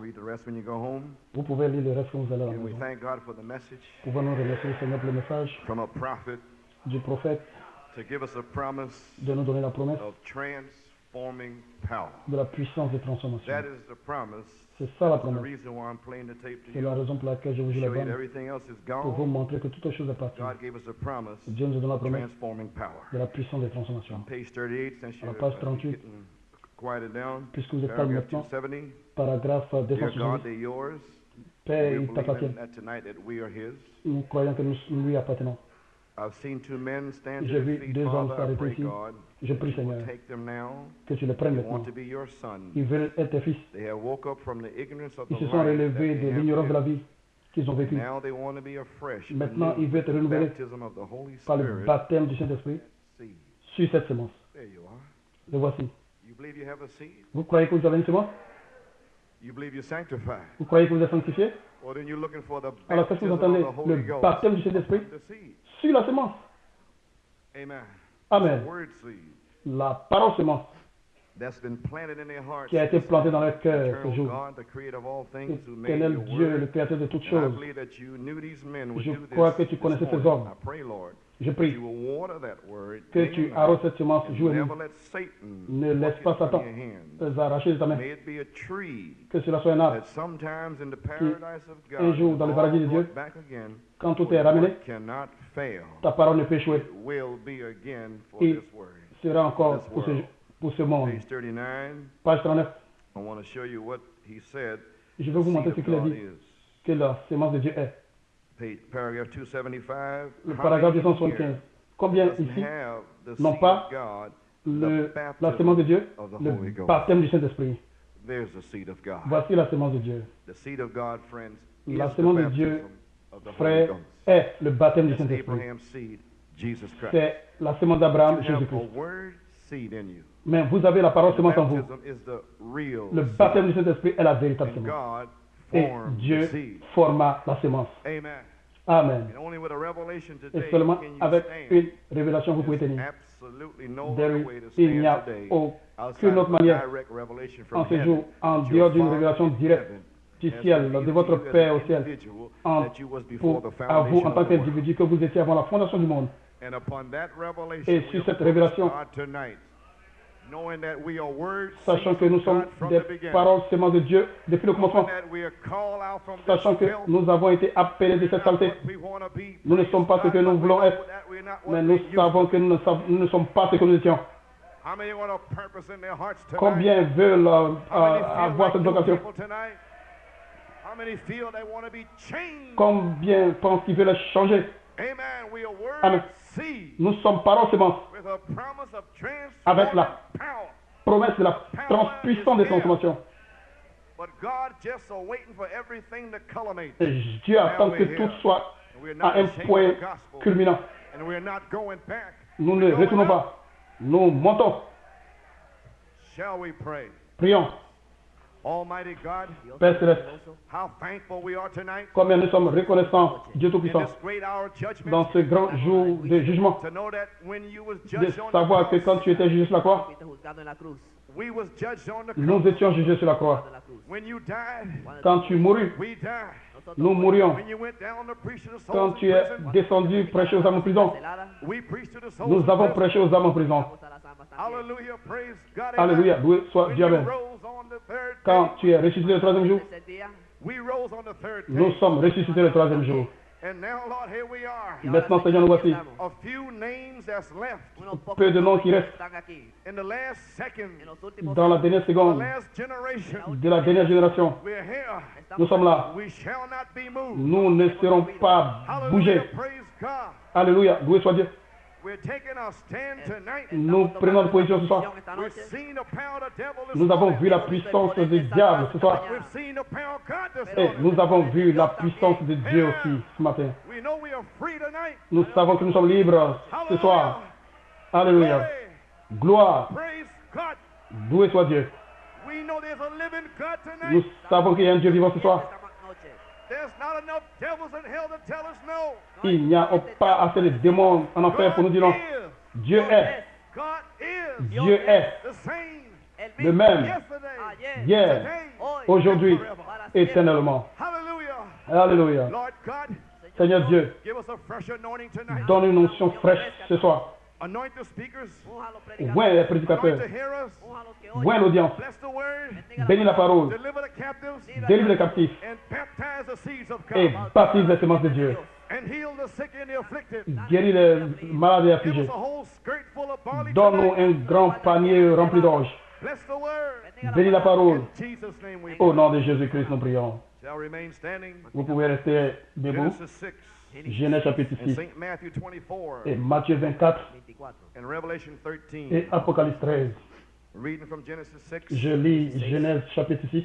read the rest when you go home. Vous pouvez lire le reste quand vous allez à la And we maison. thank God for the message Pouvons-nous remercier le Seigneur pour le message from a prophet du prophète to give us a promise de nous donner la promesse of transforming power. de la puissance de transformation. That is the promise. C'est ça la The promesse. reason why I'm playing the tape to C'est la you. raison pour laquelle je vous To joue la show you that bande. everything else is Pour vous gone. montrer que toute chose est partie. God gave us a promise Dieu nous donne la of promesse transforming power. de la puissance de transformation. On page 38, since À you're la page 38, getting quieted down, puisque vous êtes calme paragraph maintenant, 270. paragraphe Dear 270. God, they're yours. Père, We il believe t'appartient. in that tonight that we are His. Nous croyons que nous lui appartenons. I've seen two men stand J'ai to vu their feet, deux hommes Father. I s'arrêter pray, ici. God, Je prie, you will Seigneur, take them now. que tu les prennes They maintenant. want to be your son. Ils veulent être tes fils. They have woke up from the ignorance of the Ils se sont life that relevés they de have l'ignorance de la lived. vie qu'ils ont vécue. Now they want to be afresh. Maintenant, renewed ils veulent être with the renouvelés baptism of the Holy par le Spirit. baptême du Saint-Esprit Seed. sur cette semence. There you are. Le voici. You believe you have a seed? Vous croyez que vous avez une semence? You believe you're sanctified? Vous croyez que vous êtes sanctifié? Well, then you're looking for the Alors, qu'est-ce que vous baptism entendez? of the Holy Le Ghost. baptême du Saint-Esprit The seed. sur la semence. Amen. Amen. The word seed La parole semence that's been planted in their hearts. qui a été plantée dans leur cœur ce Eternal jour. God, the creator of all things, who made Éternel your Dieu, le word. créateur de toutes And I choses. believe that you knew these men would Je do crois this que tu this connaissais ces morning. hommes. I pray, Lord, Je that prie you will water that word que day tu and arroses night, cette semence and jour et never nuit. let Satan Ne laisse pluck pas it from Satan your hands. les arracher de ta main. May it be a tree Que cela soit un arbre. that sometimes in the paradise of God, un jour dans le is paradis de all Dieu, brought back again, quand tout for est your ramené, word cannot fail. ta parole ne peut échouer. It will be again for Il this word. sera encore This pour world. ce monde. Page 39, Page 39. I want to show you what he said Je the vais vous montrer seed ce of qu'il a God dit is. que la semence de Dieu est. Paragraph 275. Le How paragraphe many 275. here Combien doesn't ici have the n'ont seed pas of God, la semence de Dieu, of the Holy le Ghost? baptême du Saint-Esprit? There's the seed of God. Voici la semence de Dieu. The seed of God, friends, is La the semence de Dieu, baptism of the Holy frère, Ghost. est le baptême du That's Saint-Esprit. Abraham's seed, Jesus Christ. C'est la semence d'Abraham, You have a Jésus-Christ. word seed in you. Mais vous avez la parole The semence en vous. baptism is the real Le seed. baptême du Saint-Esprit est la véritable And semence. God Et formed the Dieu seed. forma la semence. Amen. Amen. And only with a revelation Et today seulement can you avec stand. une révélation vous pouvez There's tenir. absolutely no There other is- way to Il n'y a stand today outside aucune autre of a manière direct revelation en from ce jour, heaven en that dehors your d'une Father révélation in directe heaven du has ciel, revealed de to votre you as an Père au ciel, individual en- that you was before pour, the à vous en foundation tant of the world. qu'individu que vous étiez avant la fondation du monde. And upon that revelation, Et we sur cette approach révélation, God tonight, knowing that we are word Sachant seeds que nous of sommes God from des the beginning, paroles semences de Dieu depuis le knowing commencement, that we are called out from this sachant que filth, nous avons été appelés de we're cette not saleté. what we wanna be, Nous ne praise sommes pas ce God, que nous but we voulons know être, that we're not what mais we nous used savons to que nous ne sommes pas ce que nous étions. How many want a purpose in their hearts tonight? Combien veulent How many feel avoir like cette new vocation? people tonight? How many feel they want to be changed? Combien pensent qu'ils veulent changer? Amen. We are word Amen. seed Nous sommes paroles semences with a promise of avec transforming la power. promesse de la puissance des transformations. But God just are waiting for everything to culminate. Et Dieu attend que tout soit And we're à not un ashamed point of the gospel. culminant. And we're not going back. Nous We're ne going retournons up. pas. Nous montons. Shall we pray? Prions. Almighty God, Père Céleste, how thankful we are tonight combien nous sommes reconnaissants, Dieu in Tout-Puissant, this great hour of judgment. dans ce grand jour de jugement, To know that when you was de judged on the savoir que cross, quand tu étais jugé sur la croix, Fuiste juzgado en la cruz. we was judged on the nous cross. étions jugés sur la croix. De la cruz. When you died, Quand tu mourus, we died. Nosotros nous mourions. When you went down to preach to the souls Quand in tu es prison, descendu prêcher aux âmes en prison, we preached to the souls nous in avons prison. prêché aux âmes en prison. Vamos a las almas también. Hallelujah, praise God. Alléluia, Amen. loué soit When Dieu. you Amen. rose on the third Quand day, tu es ressuscité le troisième jour, Ese día, we rose on the third nous day. sommes ressuscités le troisième jour. And now, Lord, here we are. Maintenant, Seigneur, nous voici. A few names that's left unos pocos Peu de noms qui nombres restent. están aquí. in the last second, En los últimos Dans la años, dernière the seconde last generation. de la dernière génération, We're here. estamos nous sommes là. We shall not be moved. Nous ne serons pas Hallelujah, bougés. praise God. Alléluia, loué soit Dieu. We're taking our stand tonight. Nous Estamos prenons tomando position ce nuestra soir. posición esta We've noche. seen the power of the devil this Nous avons morning. vu la puissance du diable ce soir. We've seen the power of God this Et morning. nous avons vu la puissance de Dieu aussi ce matin. We know we are free tonight. Nous savons que nous sommes libres ce soir. Alléluia. Glory. Gloire. Praise God. Loué soit Dieu. We know there's a living God Nous tonight. savons qu'il y a un Dieu vivant ce soir. Esta noche. There's not enough devils in hell to tell us no. Il n'y a pas assez de démons en enfer pour nous dire non. is. Dieu est. God is. Dieu est The same. El le même Yesterday. ayer, hier, Today. hoy, aujourd'hui forever. para éternellement. Hallelujah. Alléluia. Lord God, Seigneur Dieu, give us a fresh anointing tonight. donne une onction fraîche ce soir. Anoint the speakers. Oint les Anoint prédicateurs. the hearers. Oint l'audience. Bless the word. Bénis la parole. Deliver the captives. Délivre les captifs. And baptize the seeds of Et God. baptise les semences de Dieu. And heal the sick and the afflicted. Guéris les malades et Give affligés. us a whole skirt full of barley Donne-nous tonight. un grand panier rempli d'orge. Bless the word. Bénis la parole. In Jesus' name we Au pray. nom de Jésus-Christ, nous prions. Shall remain standing. Vous pouvez rester debout. Genesis 6 Genèse chapitre and 6 St. Matthew 24 et Matthieu 24 and Revelation 13. et Apocalypse 13. Reading from Genesis 6. Je lis Genèse chapitre 6.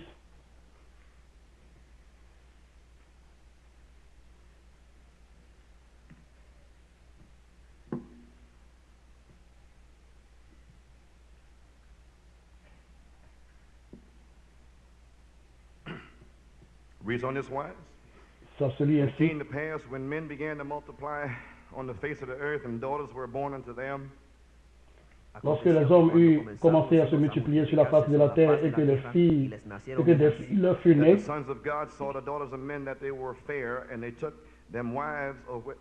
Reads on this wise. Ça se lit It ainsi. came to pass when men began to multiply on the face of the earth and daughters were born unto them. Lorsque les hommes eurent commencé à se multiplier sur la face de la terre et que les filles, et que des filles leur furent That nées, the sons of God saw the daughters of men that they were fair, and they took them wives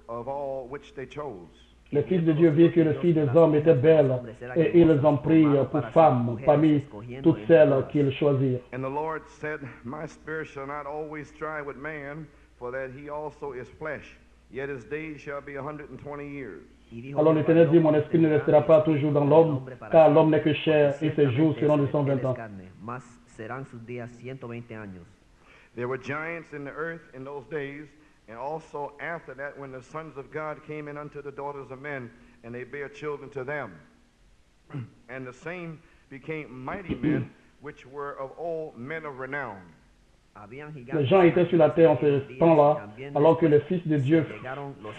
of all which they chose. les fils de Dieu virent que les filles des hommes étaient belles et ils les en prirent pour femmes parmi toutes celles qu'ils choisirent. And the Lord said, My spirit shall not always strive with man, for that he also is flesh. Yet his days shall be 120 years. Alors l'Éternel dit, mon esprit ne restera pas toujours dans l'homme, car l'homme n'est que chair et ses jours seront de 120 ans. Más serán sus días 120 años. There were giants in the earth in those days, and also after that, when the sons of God came in unto the daughters of men, and they bare children to them. And the same became mighty men, which were of old men of renown. Les gens étaient sur la terre en ce temps-là, alors que les fils de Dieu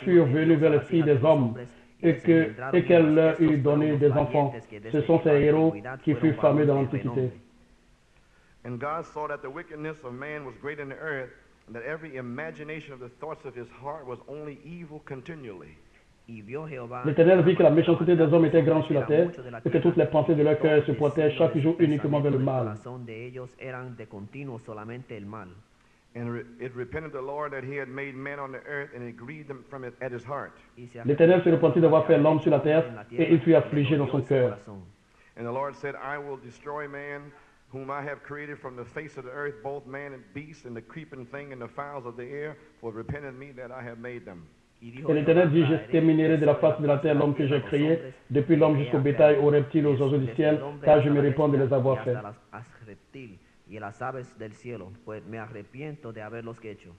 furent venus vers les filles des hommes et qu'elles leur eurent donné des enfants. Ce sont ces héros qui furent fameux dans l'Antiquité. And God saw that the wickedness of man was great in the earth, and that every imagination of the thoughts of his heart was only evil continually. L'Éternel vit que la méchanceté des hommes était grande sur la terre et que toutes les pensées de leur cœur se portaient chaque jour uniquement vers le mal. And it repented the Lord that he had made man on the earth, and it grieved him from it at his heart. L'Éternel se repentit d'avoir fait l'homme sur la terre et il fut affligé dans son cœur. And the Lord said, I will destroy man, whom I have created from the face of the earth, both man and beast, and the creeping thing and the fowls of the air, for it repented me that I have made them. Et l'Éternel dit, j'exterminerai de la face de la terre l'homme que j'ai créé, depuis l'homme jusqu'au bétail, aux reptiles, aux oiseaux du ciel, car je me réponds de les avoir faits. Y las aves del cielo, pues me arrepiento de haberlos hecho.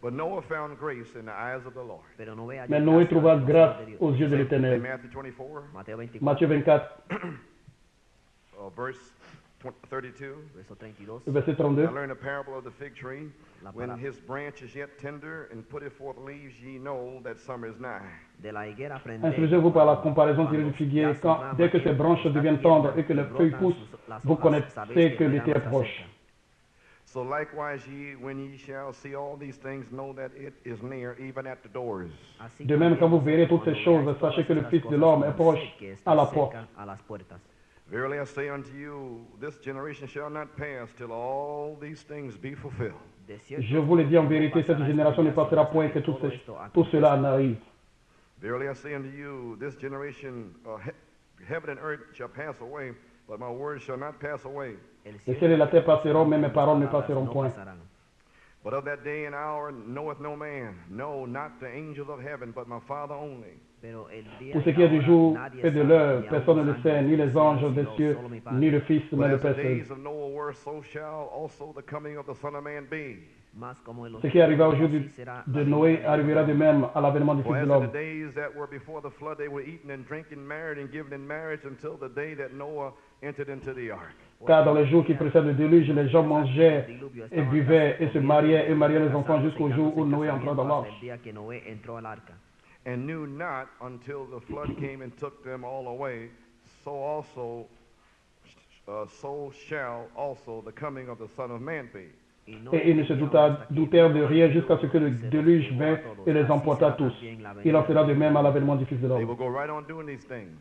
But Noah found grace in the eyes of the Lord. Pero no Mais Noé trouva grâce aux yeux de l'Éternel. Matthew 24, Mateo 24, Matthieu 24, verse 32. verso 32. verset 32. I learned a parable of the fig tree. When his branch is yet tender and putteth forth leaves, ye know that summer is nigh. De la higuera aprended. Instruisez-vous par la comparaison tirée du figuier, dès que ses branches deviennent tendres et que les feuilles poussent, vous connaissez que l'été est proche. So likewise ye, when ye shall see all these things, know that it is near, even at the doors. De même, quand vous verrez toutes ces choses, sachez que le Fils de l'homme est proche à la porte. Verily I say unto you, this generation shall not pass till all these things be fulfilled. Je vous le dis en vérité, cette génération ne passera point que tout cela n'arrive. Verily I say unto you, this generation, heaven and earth shall pass away, but my words shall not pass away. Le ciel et la terre passeront, mais mes paroles ne passeront point. But of that day and hour knoweth no man, no, not the angels of heaven, but my Father only. Pour ce qui est du jour et de l'heure, personne ne le sait, ni les anges des cieux, ni le Fils, mais But le as the Père seul. days of Noah were, so shall also the coming of the Son of Man be. Ce qui arriva au jour de Noé arrivera de même à l'avènement du For Fils as de in the l'homme. days that were before the flood, they were eating and drinking, married and given in marriage until the day that Noah entered into the ark. Car dans les jours qui précèdent le déluge, les gens mangeaient et buvaient et se mariaient et mariaient les enfants jusqu'au jour où Noé entra dans l'arche. And knew not until the flood came and took them all away, so shall also the coming of the Son of Man be. Et ils ne se doutèrent de rien jusqu'à ce que le déluge vint et les emporta tous. Il en sera de même à l'avènement du Fils de They l'homme. will go right on doing these things,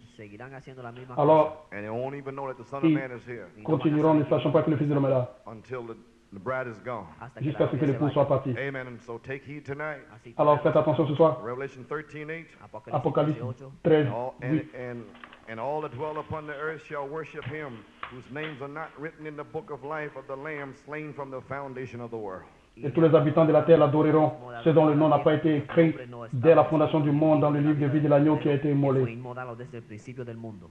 Alors, and they won't even know that the Son of ils Man is here continueront ne sachant pas que le Fils de l'homme est là, until The bride is gone. hasta que jusqu'à la ce que novia se l'époux soit vaya. parti. Amen. And so take heed tonight. Así que Alors faites attention ce soir. Revelation 13:8. Apocalypse 18. 13, And all, 8. and all that dwell upon the earth shall worship him, whose names are not written in the book of life of the Lamb slain from the foundation of the world. Et tous les habitants de la terre l'adoreront, ceux dont le nom n'a pas été écrit dès la fondation du monde dans le livre de vie de l'agneau qui a été Fue immolé. inmolado desde el principio del mundo.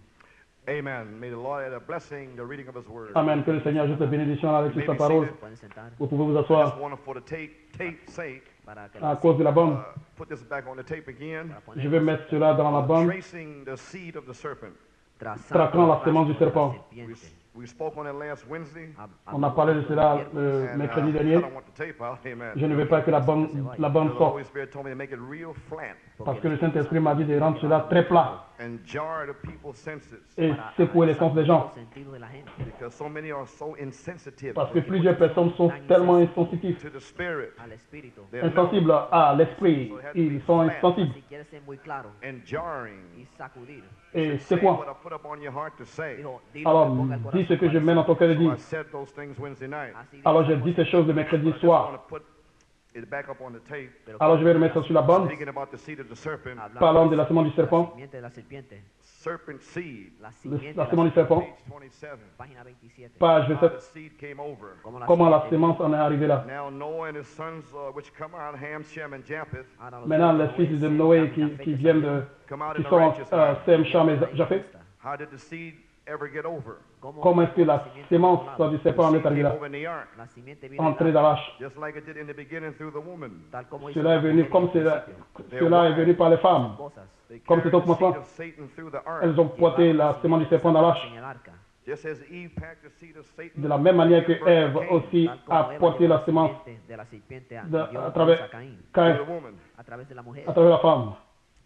Amen. May the Lord add a blessing, the reading of his word. Amen. Que le Seigneur ajoute la bénédiction avec sa parole. Pueden sentar Vous pouvez vous I just asseoir want to, for the tape's sake, para que à cause de la bande. put this back on the tape again. Je vais mettre cela dans la bande, Tracing the seed of the serpent. traquant la sémence du serpent. We spoke on it last Wednesday. On a parlé de cela le And, mercredi I dernier. don't want the tape out. Amen. Je ne veux pas que la bande The sorte, Holy Spirit told me to make it real flat parce que le Saint-Esprit m'a dit de rendre cela très plat and jar the people's senses, et secouer les sens des gens. sentido de la gente. because so many are so insensitive Parce que plusieurs personnes sont tellement insensitifs, to the Spirit. Al espíritu. They're numb insensibles à l'esprit. Ils sont insensibles Si quieres ser muy claro and jarring. y sacudir, et Say secouants. what I put up on your heart to say. dijo, dilo Alors, que ponga el dis ce corazón que je para mets dans ton cœur de So dire. I said those things Wednesday night. Así dijo Alors, j'ai Samuel. dit ces choses le mercredi I just soir. want to put it back up on the tape. Pero Alors, je vais le mettre sur la bande, Speaking about the seed of the serpent, hablando parlant de la semence du la serpent. simiente de la serpiente, serpent seed, la simiente La de semence du serpent, page 27. página 27. page How 27. the seed came over. Comment la sémence en est arrivée là. Now Noah and his sons, which come out, Ham, Shem, and Japheth, Ahora los Maintenant, hijos les fils de Noé qui viennent de, come out qui in the sont righteous line. Sem, Cham et Japheth. How did the seed ever get over? Comment est-ce que la sémence du The serpent en seed est arrivée came là? over in the ark, La simiente vino Entrée dans l'arche. just like it did in the beginning through the woman. tal como hizo Cela est la venu mujer comme en el cela, principio. cela est venu par les femmes. Cosas. They Comme carried c'est au the seed commencement. of Satan through the ark, Elles ont porté la sémence du serpent dans l'arche. En el arca. just as Eve packed the seed of Satan. De la même manière que Ève aussi Tal como a Eva porté llevó la sémence de la serpiente de- dio à a travers Caín, Caïn, through the woman. a través de la mujer. à travers la femme.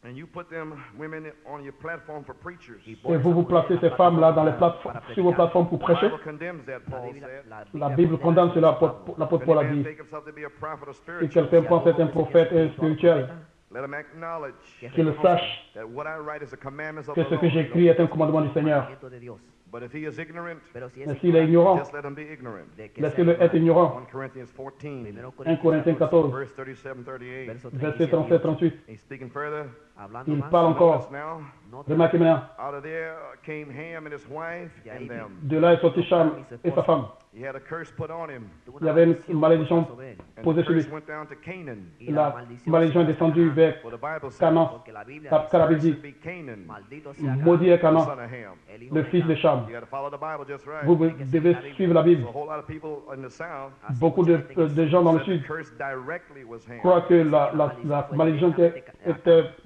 And you put them women on your platform for preachers. Y The pone Et vous esa vous mujer placez en la ces femmes-là dans les plataforma plateformes, para sur vos predicar. plateformes pour prêcher. Bible condemns that, La Paul Biblia- said. La Bible condamne cela, l'apôtre Paul a If any man dit. think himself to be a prophet or Si spiritual, quelqu'un pense être un prophète et un spirituel, let him acknowledge qu'il sache that what I write is the commandments of que the ce que Lord. j'écris est un commandement du Seigneur. Mandamiento de Dios. But if he is ignorant, Pero si es Mais s'il est ignorant, just let him be ignorant. de que laissez-le sea être ignorant. 1 Corinthians 14, 1 Corinthiens 14, verse 37-38. verso verset 37, 37-38. He's speaking further. hablando Il más, parle encore. Notice now, nota Remarquez maintenant. out of there came Ham and his wife and them. De là est sorti Cham et sa femme. He had a curse put on him. tuvo Il y avait une maldición malédiction puesta sobre él. And posée the sur curse lui. went down to Canaan. Y la La maldición malédiction est se descendue vers For the Bible says, Canaan. porque la Biblia Car la dice, Bible dit, "Cursed be Canaan, maldito sea maudit est the Canaan, son of Ham." el hijo le de fils de Cam. Cham. You got to follow the Bible just right. Vous devez suivre la Bible. So a whole lot of people in the South Beaucoup de gens dans le said sud the curse directly was Ham, croient que la malédiction était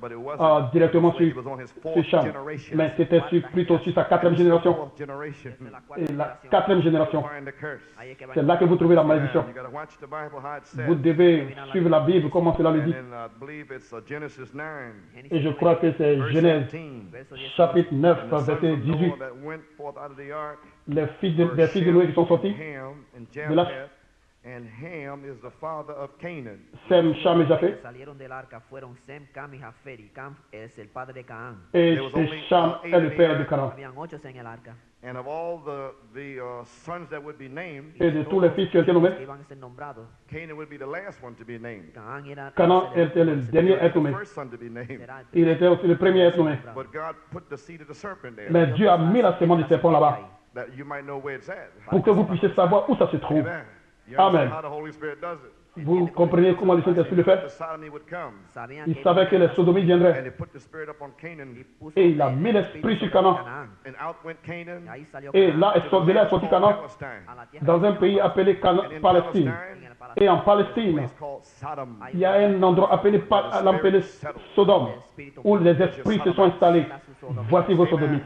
but it wasn't. directement It sur was on his sur fourth Cham. generation. Mais c'était plutôt sur sa quatrième génération. Fourth generation. Es la Et cuarta la generación. quatrième génération, Find the curse. Ahí es que va c'est là que vous trouvez la Yeah, malédiction. you got to watch the Bible how it says. Vous devez suivre la Bible, comment cela le And dit. then I believe it's Genesis 9, Et je crois que c'est verse Genèse 17. verso 10. chapitre 9, And the sons verset of 18. Noah that went forth out of the ark Les fils de were Noé qui sont Shem, sortis, Ham, and de l'arche. Japheth, and Ham is the father of Canaan. Sem, Cham et Los Japheth. que salieron del arca fueron Sem, Cam y Jafet, y Cam es el padre de Caán. Et There was only Cham 8 est le in the père de ark. Canaan. Habían 8 en el arca. And of all the sons that would be named, Et de tous les fils qui ont été nommés, Que iban a ser nombrados. Canaan would be the last one to be named. Caán era Canaan était le dernier à être The nommé. first son to be named. será el Il était aussi le premier à être nommé. But God put the seed of the serpent there Mais Dieu a mis la sémence du serpent là-bas that you might know where it's at. pour que vous puissiez savoir où ça se trouve. Amen. You Amen. understand how the Holy Spirit does it. Vous comprenez comment le Saint-Esprit le The fait? sodomy would come, Sabían Il que savait que les sodomies and viendraient. he put the spirit upon Canaan, puso Et il a el mis l'esprit espíritu sur sobre Canaan. and out went Canaan Y ahí salió Et Canaán là, de là est to sorti the Canaan Palestine. a la tierra dans un pays appelé And in Palestine. en el palacio. Et en a Palestine, place called Sodom. il y a un endroit appelé Sodome, où les esprits se sont installés. Voici vos sodomies.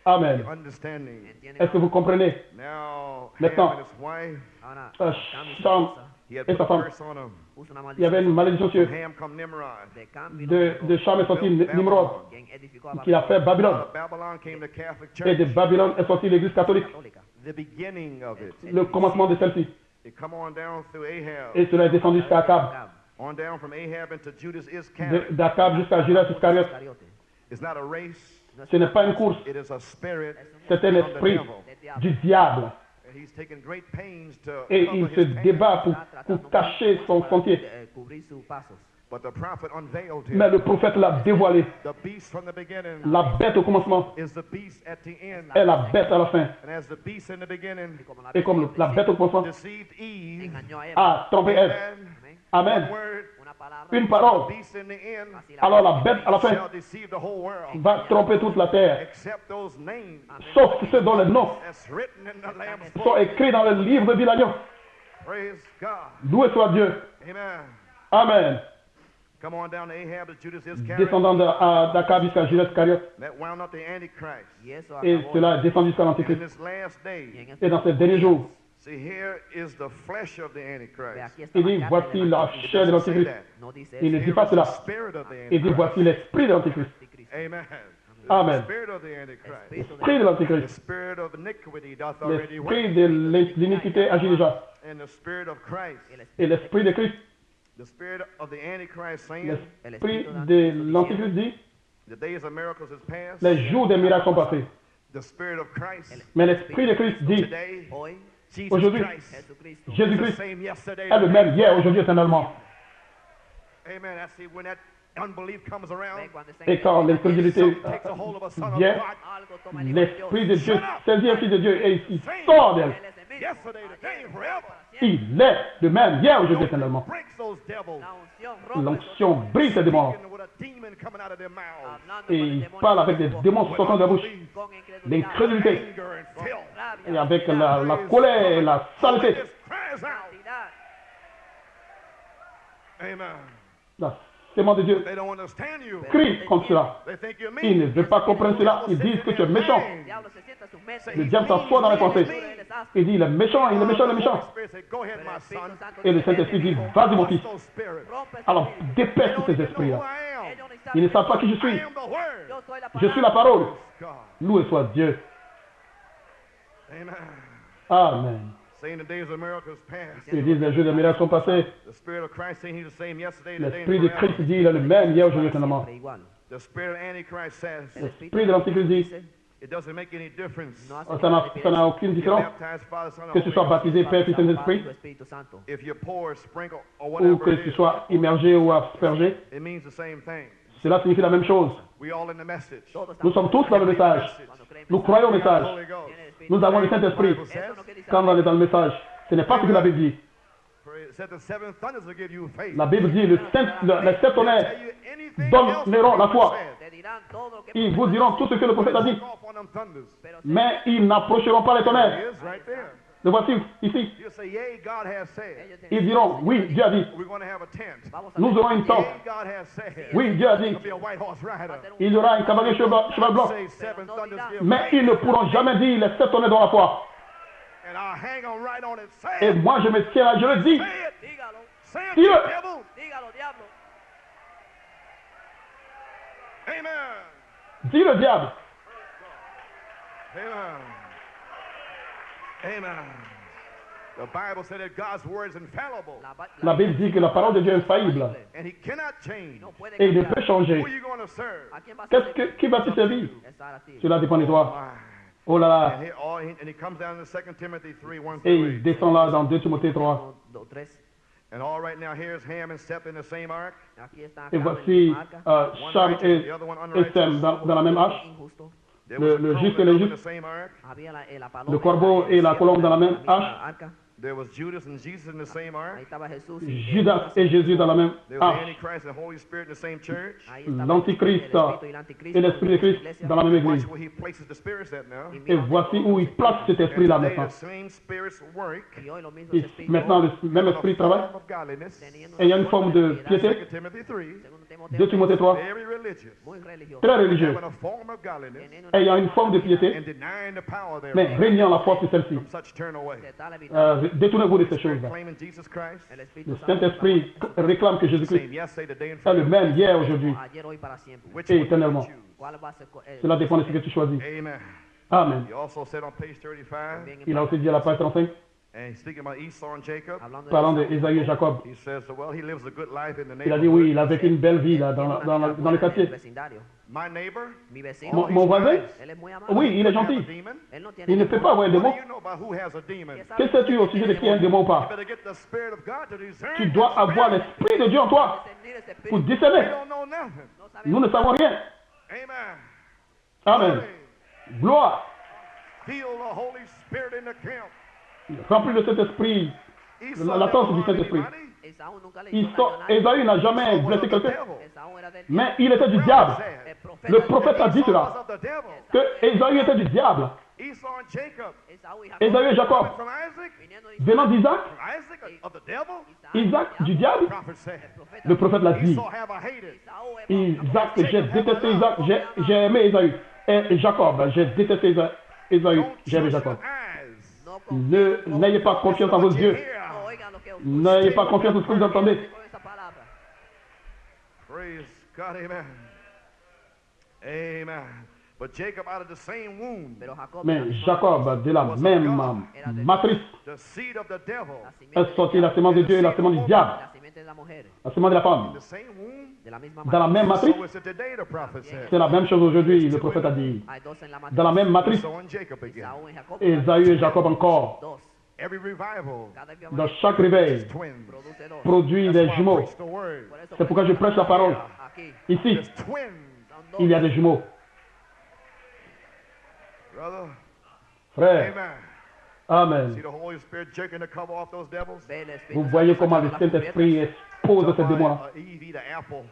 Amen. Understanding. Est-ce que vous comprenez? Now, Maintenant, Ham and his wife, Ahora, Euh, Cam y su Cham, esposa he had et put sa a femme. curse on him. puso una Il y avait maldición. une malédiction sur eux. Ham come Nimrod. De Cam vino De Cham est sorti Nimrod, quien edificó a qui a fait Out Babylone. of Babylon came the Catholic Et de Church. Babylone est sortie l'église catholique, católica. The beginning of it. le commencement de celle-ci. It come on down through Ahab. Et cela est descendu jusqu'à Akab. Cam, On down from Ahab into Judas Iscariot. D'Akab jusqu'à Judas Iscariote. Iscariote. It's not a race. Ce n'est pas une course, It is a spirit c'est un of the esprit devil. du diable. He's taken great pains to Et cover il se his path. débat pour tratando cacher son sentier. cubrir sus pasos. But the prophet unveiled Mais him. le prophète l'a dévoilé. The beast from the beginning La bête au commencement is the beast at the end. est la bête à la fin. And as the beast in the beginning Et comme la bête au commencement deceived Eve, engañó a Eva. a trompé Ève. Amen. Amen. One word, Una palabra. Une the parole. beast in the end Alors la bête à la fin shall deceive the whole world, va tromper toute la terre. except those names Sauf ceux dont les noms that's written in the Lamb's sont book. écrits dans le livre de vie de l'agneau. Praise God. Loué soit Dieu. Amen. Amen. Come on down to Ahab, to Judas Iscariot. Descendant d'Akab jusqu'à Judas Iscariot. That wound up the Antichrist. Y eso Et acabó. cela descend jusqu'à And in l'Antéchrist. this last Y day, en Et dans ces derniers jours, see, here is the flesh of the Ve, Antichrist. aquí está il la dit carne voici del la anticristo. chair de Doesn't say l'Antéchrist. that. No dice Il ne eso. dit Here pas is cela. the spirit of the Il dit Antichrist. voici l'esprit de l'Antéchrist. Anticristo. Amen. Amen. The spirit of the Antichrist. Espíritu de- L'esprit de The l'Antéchrist. spirit of iniquity doth already work. L'esprit de l'iniquité agit déjà. And the spirit of Christ, Et l'esprit de Christ, the spirit of the Antichrist saying, l'esprit de l'Antéchrist dit, the days of miracles is past. les jours des miracles sont passés. The spirit of Christ, Mais l'esprit de Christ dit, today, Hoy, Jesus Aujourd'hui, Christ Jesucristo. is the Jésus-Christ same yesterday. est le même hier, aujourd'hui, éternellement. Amen. I see when that unbelief comes around, Ve, cuando esa Et quand l'incrédulité something takes a hold of a son of vient, God. algo toma el hijo de Dios. l'esprit de Dieu saisit un fils de Dieu et il sort d'elle. Él es el mismo. Yesterday, today, and forever. Il est le même hier, aujourd'hui, éternellement. Breaks those devils. La unción rompe L'onction brise ces démons. Speaking with a demon coming out of their mouths. hablando Et con el il demonio parle avec des con démons sortant de la bouche. incredulidad, L'incrédulité. Anger and filth. rabia, Et avec la colère et la saleté. Holiness cries out. santidad. Amen. La sémence de Dieu They don't understand you. crie contre cela. They think you're Il ne mean. veut pas comprendre cela. Ils disent que tu es méchant. El diablo se sienta en su mente. Le diable s'assoit dans les pensées. Il dit, il est méchant, il est méchant, il est méchant. Holy Spirit said, go ahead, Pero el my Espíritu son. Santo Et le dice, Saint-Esprit dit, "Vete, vas-y mon Bust fils. those spirits. rompe esa Alors vida". They dépêche don't ces even know esprits-là. who I am. Ellos ni Ils saben ne savent pas quién qui je soy. I suis. am the Word. Yo soy la Je suis la palabra. parole. God. Loué soit Dieu. Amen. Amen. Saying the days of miracles past. Ils disent, les jours des miracles sont passés. The Spirit of Christ saying He's the same yesterday, today, L'esprit and de forever. Christ dit, il est le même hier, aujourd'hui, éternellement. Siempre igual. The Spirit of Antichrist says El L'esprit Espíritu de l'Antichrist dit, dice, it doesn't make any difference. no hace ça ninguna n'a diferencia. aucune If you're différence baptized, Father, Son, and que tu Holy sois Ghost. baptisé Père, Fils et Saint-Esprit, Padre, Espíritu Santo. If you're poor, sprinkle, or ou whatever que it tu is, sois immergé ou aspergé. it means the same thing. Cela signifie la même chose. We all in the message. Todos Nous sommes tous dans le message. cuando creen Nous croyons au We got the message. Holy Ghost. en el Espíritu. Nous avons le That's what the Saint-Esprit. Bible says. Eso no quiere decir Quand on est dans le message, ce n'est pas ce que la Bible dit. It said the seven thunders will give you faith. La Bible dit, les sept tonnerres Tell you anything else donneront la the foi. Bible said. Te dirán todo lo que Ils vous diront tout ce que le prophète a dit, Walk off on them thunders. pero mais ils n'approcheront pas les It tonnerres. is right there. Le voici ici. You say, yea, God has said. ellos te Ils diront, oui, Dieu a dit. We're going to have a tent. vamos a Nous ver aurons une tente. Yea, God has said. Oui, Dieu a dit. There'll be a white horse rider. Il y aura un cavalier cheval blanc. Say seven thunders give Mais faith. ils ne pourront jamais dire les sept tonnerres dans la foi. And I'll hang on right on it. Et Say it. moi, je me tiens là, je le dis. Say it. dígalo, Say it, Dis-le. you devil. dígalo, diablo. Amen. Dis le diable. Amen. Amen. The Bible said that God's word is infallible. La Bible dit que la parole de Dieu est infaillible. And he cannot change. no puede Et il ne cambiar. peut changer. Who are you going to serve? ¿A quién vas a Qu'est-ce servir? que, qui va-t-il servir? Estar a ti. Cela dépend de toi. My. Oh là là. And he comes down to 2 Timothy 3, 1 Et through il 8. descend là dans 2 Timothée 3. 1, 2, 3. And all right now, here's Ham and Seth in the same ark. Aquí está Et Cam, voici el marca. One Cham righteous, et the other one Sem unrighteous. dans la même arche. Injusto. There was a le crow juste and et a dove in l'injuste. the same ark. Había la paloma Le corbeau et la colombe dans la même misma arche. arca. There was Judas and Jesus in the same ark. Ahí estaba Jesús y Judas et Jésus dans la même There was the arche. Antichrist and the Holy Spirit in the same church. Ahí estaba L'Antichrist el Espíritu y el Anticristo et l'Esprit de en la Christ iglesia. dans la même Watch église. where he places the spirits at now. Y Et mira voici dónde où il place cet And esprit-là today maintenant. the same spirits work. y hoy los mismos Et espíritus maintenant, le même in esprit a travaille. form of godliness. teniendo Et il y a une una forme de piedad, piété. 2 Timothy 3. segundo 2 Timothée 3. Very religious. muy religioso, Très religieux. Having a form of godliness. teniendo Et il y a une forme de piété, And denying the power mais thereof. régnant la foi sur celle-ci. From such turn away. se está evitando Détournez-vous de ces choses-là. Claiming Jesus Christ. el Espíritu Le Santo Saint-Esprit réclame que Jésus-Christ Same yesterday, today, and est le forever. même hier, aujourd'hui. ayer, hoy, para siempre. Which Et one do you éternellement. choose? ¿Cuál va a ser Cela dépend de ce que tu choisis. Amen. Amen. He also said on page 35, también en Il a aussi dit à la page 35, And he's speaking about Esau and Jacob. hablando parlant de d'Ésaü et Jacob. He says, well, he lives a good life in the Il a dit oui, il a neighborhood. vécu une belle vie là, Tiene una vida dans le buena en quartier. el vecindario. My neighbor, Mi vecino, Mon voisin, él es muy amable. oui, il est doesn't have a gentil. demon. Él no tiene Il ne peut pas avoir un What démon. do you know about who has a demon? ¿Qué sabe Que sais-tu au sujet de qui est un démon ou You pas? better get the Spirit of God to discern. Tu that dois avoir spirit. l'Esprit de Dieu en toi discernir ese pour espíritu? We discerner. don't know nothing. No Nous ne sabemos savons rien. Amen. Amen. Glory. Gloire. Feel the Holy Spirit in the camp. Rempli de cet esprit, Esau la never force du harmed Saint-Esprit. anybody. Esaú nunca le hizo daño a nadie. Ésaü n'a jamais Esau was blessé of the quelqu'un, devil. Esaú era del mais il était du diable. El profeta Le del prophète a dit Esau was cela, of the devil. que Ésaü était du diable. Esau and Jacob. Esaú y Jacob, Ésaü et Jacob, From Isaac. viniendo de venant d'Isaac, Isaac of the devil. Isaac du diable, Prophet said. profeta. le prophète l'a dit. Esau have I hated. Esaú es Isaac, j'ai détesté Isaac, j'ai aimé Ésaü. Et Jacob, j'ai détesté Ésaü, Don't j'ai aimé trust Jacob. your eyes. no confíen N'ayez pas confiance en vos What you yeux. hear. no oigan lo que N'ayez pas confiance en ce que vous entendez. con esa palabra. Praise God, amen. Amen. But Jacob out of the same womb, Pero Jacob, Mais Jacob, de la même matrice, the seed of the devil, est sorti la semence de Dieu et la semence du diable, la simiente de la mujer, la semence de la femme. the same womb. de la misma Dans la matriz. même matrice, So is it today, the prophet said. c'est la même chose aujourd'hui, le prophète a dit. Hay dos en la matriz. Dans la même matrice, Esau and Jacob again. Esaú y Jacob. Ésaü et Jacob encore. Dos. Every revival Cada vez Dans chaque réveil, twins. produce dos. produit des That's why I jumeaux. preach the word. Por eso C'est pourquoi je prêche la parole. aquí Ici, There's twins, son dos. il y a des jumeaux. brother. Frère, Amen. See Amen. the Holy Spirit jerking the cover off those devils? Ve el Espíritu Vous Santo voyez comment le sacando la Saint-Esprit expose ces démons-là. Eve eat an apple.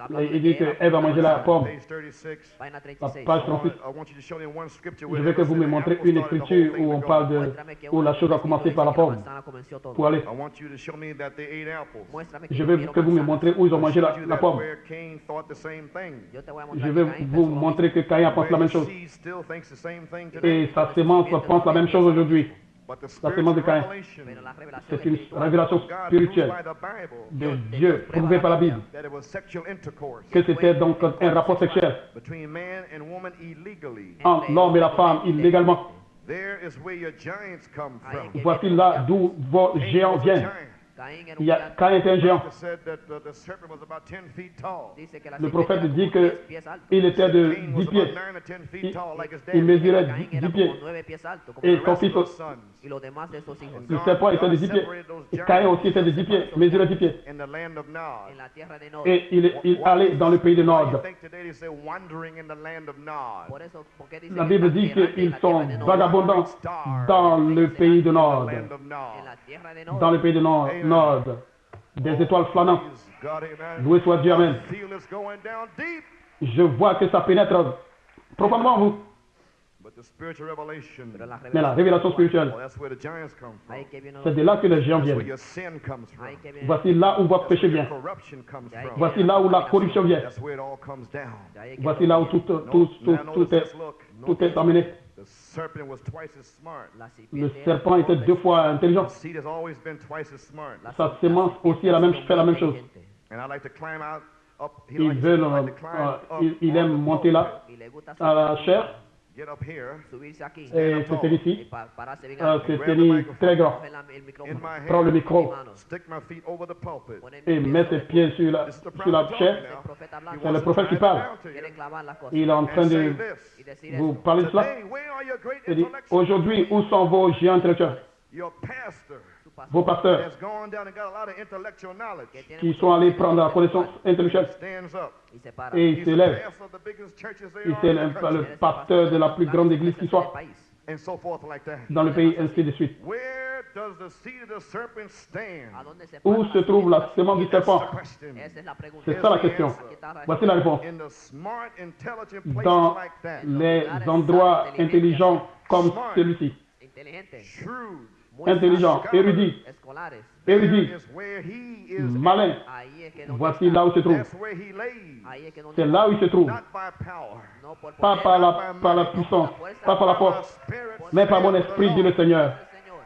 cubierta. Il dit que Ève a mangé la pomme. Page 36. Página La 36. page I 36. want you to show me one scripture Je where veux que it vous me says the montrez apple une started the écriture whole thing où to on go. parle de, Muéstrame que où la chose a commencé par la pomme manzana comenzó todo. pour aller. I want you to show me that they ate apples. Muéstrame que Je veux comieron que vous me manzanas. montrez où ils ont mangé I showed you la that pomme. where Cain thought the same thing. Yo te voy a Je mostrar vais que Caín vous pensó lo montrer que Caïn pense la même Where chose. his seed still thinks the same thing today. Et sa sémence pense la même chose aujourd'hui. But the la sémence de spiritual Caïn. revelation mismo. Pero la revelación C'est une espiritual révélation God proved spirituelle by the Bible de Dieu, prouvée par la Bible, that it was sexual intercourse que c'était donc un rapport sexuel between man and woman illegally. entre l'homme et la femme illégalement. There is where your giants come from. Voici là d'où vos Cain géants was a viennent. giant. Caín era Il un y a, gigante. Caïn était un géant. It said that the serpent was about 10 feet tall. Dice que la Le serpiente prophète era dit como 10 qu'il pies alto. était de Cain 10 was pieds. about 9 or 10 feet tall, like his Il dad. mesurait Caín 10 era pieds. como 9 pies alto, como Et su son The fils, rest of those sons. y los demás de sus hijos. le serpent était de 10 pieds. Et Caïn aussi était de 10 pieds, mesurait 10 pieds. In the land of Nod. En la tierra de Nod. Et il allait dans le pays de Why do you Nord. think today they say wandering in the land of Nod? Por eso, ¿por qué dice La que Bible están dit errantes en qu'ils la sont tierra de Nod? vagabondants dans le pays de Nord. The land of En Nod. la tierra de Nod. Dans le pays de Nord. Des étoiles flânantes. Praise God, amen. Loué soit Dieu, Amen. I feel it's going down deep. Je vois que ça pénètre profondément en vous. But the spiritual revelation, Pero la Mais la révélation spirituelle, well, that's where the giants come from. ahí que vienen c'est los, de là que les géants That's where viennent. your sin comes from. ahí que vienen, Voici là où votre That's péché where your vient. corruption comes from. Voici là où la corruption vient. That's where it all comes down. de ahí que Voici todo là où viene. tout est emmené. The serpent was twice as smart. La Le serpiente era serpent était dos 2 veces fois intelligent. The seed has always been twice as smart. La Sa ser- sémence la aussi fait la même chose. inteligente. And I like to climb out up. He Ils likes veulent, to like to climb up il on aime the monter là, Y le gusta à la chair, Get up here. subirse aquí et c'était y ici, pararse bien c'était lui très grand. coger el In micrófono, my Prends le hand. micro Stick my feet over the pulpit. poner et mis met pies ses pieds sur la This is the chair. prophet talking el now. profeta He hablando, C'est le wants to prophète qui tie it parle. down to you. quieren clavar las cosas Il est en train And say de this. y decir vous esto. parler de cela. Today, where are your great Il dit, intellectuals? aujourd'hui, où sont vos géants intellectuels? Your pastor Su pastor, Vos pasteurs has gone down and got a lot of intellectual knowledge. que tiene qui mucho sont allés conocimiento prendre la connaissance intelectual, intellectuelle Stands up. y se para. et He's il the s'élève. pastor of the biggest churches there Il are in the c'est country. le pasteur de la plus grande église qui soit And so forth like that. dans le pays, ainsi de suite. Where does the seed of the serpent stand? ¿A dónde se Où para se trouve la sémence du That's serpent? the question. Esa es la pregunta. C'est ça la question. Aquí está la Voici la réponse. In the smart, intelligent places Dans like that. les endroits intelligents comme celui-ci, inteligente, Shrewd. muy intelligent, érudit, escolares. érudit, Is where he is. malin, Ahí es que donde voici está. là où se trouve. That's where he lays. Ahí es que donde C'est là où il se trouve. Not by power. no por Pas poder, par la puissance, pas par la By my force, spirit, mais par mon saith the esprit, dit Lord. le Seigneur. del Señor.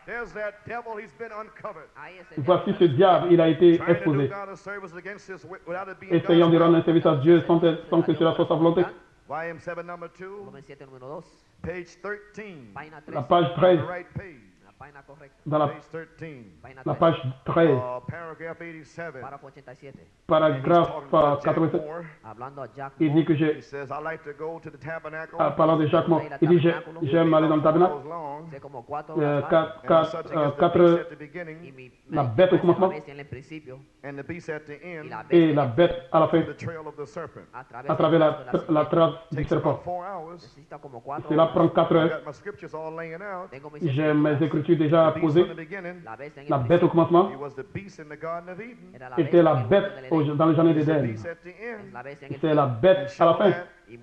There's that devil, he's been uncovered. Ahí es el Voici diablo. ce diable, il a été Trying to do exposé, God a service against his without it being essayant de God's rendre will. un service à Dieu sans que cela soit sa volonté. Volume 7, number 2, Volumen 7, número 2. page 13. Página 13. La page On 13, the right page. La Página correcta. dans la, Page 13. Página la 13. page 13, Paragraph 87. Párrafo 87. paragraphe Talking about Jack 87. Moore. Hablando a Jack Il dit Moore. que He says, I like to go to the tabernacle. parlant de Jacques Moore, il dit j'aime aller dans le tabernacle. C'est como 4 horas más. And the subject is the beast 4 at the beginning Y mi la bête au commencement la bestia en el principio and the beast at the y end, la et bestia la bête à la fin, the trail of the serpent. a à travers la serpiente. trace du Takes serpent. about 4 hours. Necesita como 4 Cela horas. prend 4 I heures. got my scriptures all laying out. Tengo mis J'ai mes escrituras. écritures déjà The beast posées. from the beginning, La bestia en La el bête au principio commencement he was the beast in the Garden of Eden. era la était bestia la en el bête huerto del Edén. dans le jardin He's the d'Éden. beast at the Es end. la bestia en el C'est la principio. bête à la fin Y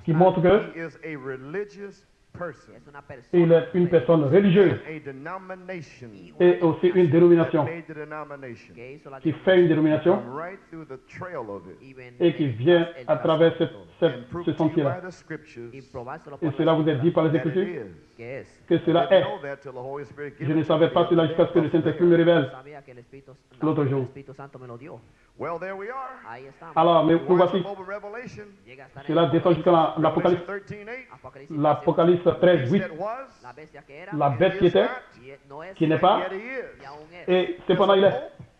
qui montre que He is a religious person, es una persona il est une personne religieuse a denomination, et aussi une dénomination made the denomination, que hizo la qui fait une dénomination come right through the trail of it, y ven- et qui vient el à travers trasfondo. and prove ce to you by sentier-là. the scriptures Y probárselo Et por cela la vous est dit par les that it Écritures is. que es. que I cela didn't est. know that till the Holy Spirit gave Je it ne to savais me pas the cela other jusqu'à ce que le day. Saint-Esprit me révèle. Sabía que el Espíritu, L'autre jour. el Espíritu Santo me lo dio. Well, there we are. Ahí estamos. Alors, mais We nous watch voici, over Revelation, Llega a estar en cela descend jusqu'à l'Apocalypse. Revelation 13:8. Apocalipsis L'Apocalypse 13, Beast 8, that was, la bestia que era la bête qui is était, not, y no es qui n'est and pas, yet he y is. aún es. et cependant il est.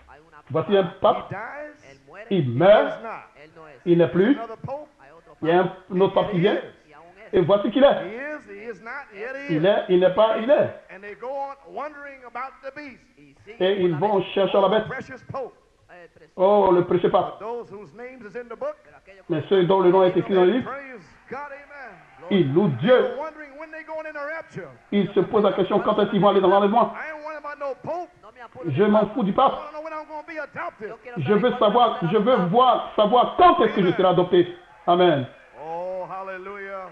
Hay una Voici un He pape, dies, él muere, il he meurt, is not. él no es. il n'est plus, Another pope, Hay otro il y a papa un autre pape qui vient, y aún es. et voici qu'il est. he is not, yet he Il is. est, il n'est pas, il est. And they go on wondering about the beast. Y sigue Et con ils la vont bestia. chercher la bête. Precious pope. El preso- Oh, le précieux pape. Those whose names is in the book, pero aquellos Mais ceux dont le nom est écrit dans le livre, praise God, amen. ils louent They're Dieu. wondering when they going in the rapture. Ils se posent la question quand est-ce qu'ils vont aller dans l'enlèvement. I ain't worried about no pope. no me apuro Je m'en fous du I pape. want to know when I'm going to be adopted. Yo quiero Je saber veux cuándo savoir, será je veux adoptado. savoir quand est-ce que je serai adopté. Amen. Oh, hallelujah.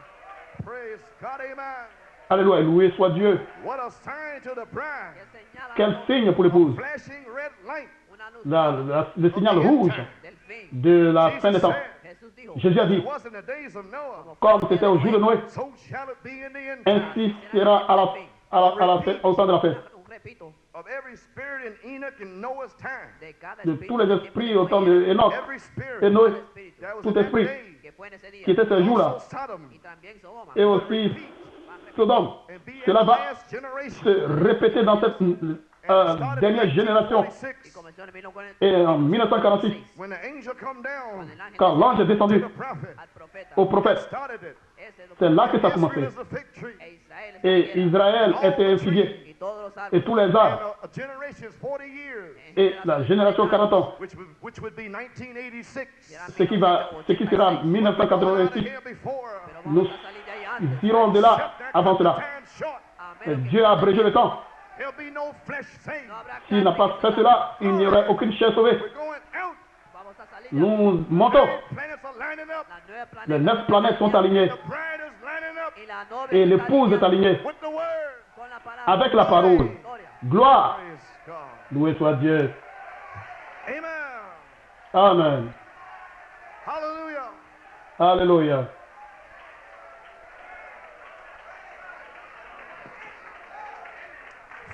Praise God, amen. Alléluia, loué soit Dieu. What a sign to the bride. Que señala Quel signe pour l'épouse. Flashing red light. una luz Le signal rouge del fin. de la fin des Jesus temps. said, Jesús dijo, Jésus a dit, it was in the days of Noah. comme c'était au jour de Noé, So shall it be in the end time. ainsi sera au temps de la fin. repito, Of every spirit in Enoch in Noah's time. de cada De espíritu tous les que esprits fue au temps en d'Enoch Every spirit et Noé, espíritu that was tout in that esprit day. que fue en ese día qui était ce jour-là, Also Sodom y también Sodoma et aussi Sodome, and be in cela the va last generation. se répéter dans cette dernière génération. y comenzó en 1946 Et en 1946, When the angel come down cuando el ángel quand l'ange est to descendu the prophet, al profeta au prophète, started it. ese lo c'est là que ça a Israel commencé. is a fig tree. e Israel es Et la higuera, Israël était un figuier. y todos los Et árboles tous les And arbres. a generation is 40 years, Et la génération 40 ans, which would be 1986. ce qui sera Out of 1986, here before. pero nous vamos a salir de ahí antes. irons de là Shut that avant cela. time short. A Et menos que Dieu a abrégé le temps. There'll be no flesh saved. no habrá S'il n'a carne pas que fait se cela, il n'y aurait aucune chair sauvée. We're going out. vamos a salir de Nous montons. Planets are lining up. las 9 Les planetas 9 planètes sont alignées. The bride is lining up y la novia Et está l'épouse est alineada alignée with the word. con la palabra avec la parole. Gloria. Gloire. Praise God. Loué soit Dieu. Amen. Amen. Hallelujah. Alléluia.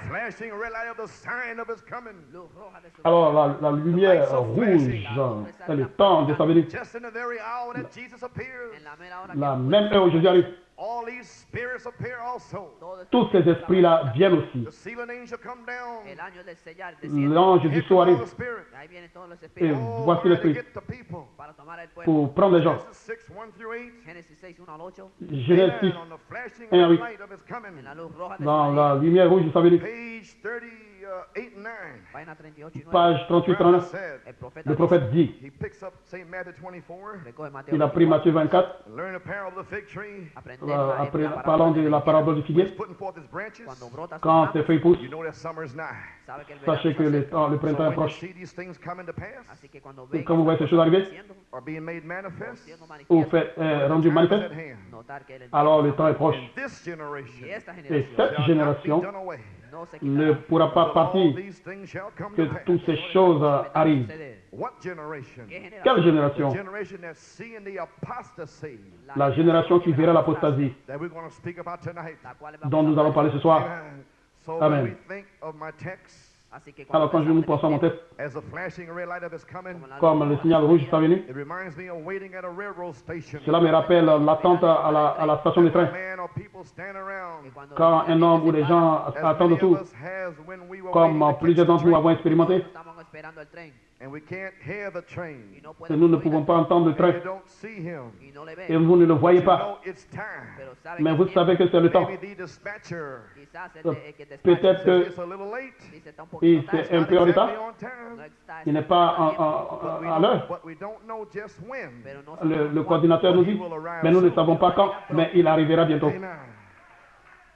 Flashing red light of the sign of his coming. Luz roja de su Alors la lumière rouge est le temps de sa venue. Just in the very hour that Jesus appears, en la mera hora La que même heure où Jésus arrive, all these spirits appear also. todo esto- tous ces esprits-là viennent aussi. The sealing angel come down. el año del sellar desciende. L'ange du Here sceau come all arrive the spirits. Ahí vienen todos los et espíritus voici ready to l'esprit get the people. para tomar el pueblo. pour prendre les gens. Genesis 6, 1 through 8. Génesis 6, 1 al 8. Genèse 6, Amen. On the flashing un à red huit. light of his coming. En la luz roja de dans su la venida. lumière rouge de sa venue. Page 38 and 9. Página 38 y 9. Page 38, Prophet 39. said, El profeta Le prophète dit, he picks up St. Matthew 24, recoge Mateo il a pris 24, Matthieu 24, learn the parable of the fig tree, aprender la après, parábola parlant de de la parabole du when figuier. it's putting forth its branches. Cuando brota su Quand rama, ses feuilles poussent, You know that summer is nigh. sabe que el verano sachez que se le acerca. printemps So when you approche. see these things coming to pass, Así que cuando Et ve quand vous voyez ces choses arriver, or being made manifest, siendo ou manifiesto, fait rendu time is manifeste, at hand. notar que el alors le temps est proche. And this generation y esta Et generación cette shall not be génération done away. no se ne quitará. pourra pas Till all partir these things shall come que to pass. toutes ces choses arrivent. Suceder. What generation? ¿Qué generación? Quelle The génération? generation that's seeing the apostasy La génération qui verra l'apostasie, that we're going to speak about tonight. la cual dont nous allons parler ce soir. Amen. So Amen. when we think of my text, Así que Alors quand nous pensons à mon texte, as a flashing red light is coming, comme le signal rouge est venu, it reminds me of waiting at a railroad station. cela me rappelle l'attente à la station de train. Man or people stand around, Quand un homme ou des gens as attendent many of autour, us has when we were comme waiting to plusieurs catch the d'entre nous train, avons expérimenté, estamos esperando el tren and we can't hear the train, y no et nous ne podemos pouvons oír pas entendre le and train, you don't see him, y no le et ven, vous ne le voyez you pas. know it's time. pero sabe Mais que vous es tiempo. savez que c'est le temps. Maybe the dispatcher Quizás el que despacha Peut-être says que it's a little late, dice está un il poquito est tarde, un not peu en retard, exactly on no time, está il n'est pas exactamente a tiempo, à l'heure. but we don't know just when. pero no Le sabemos cuándo. coordinateur nous dit, mais nous ne savons pas quand, mais il arrivera bientôt. Amen.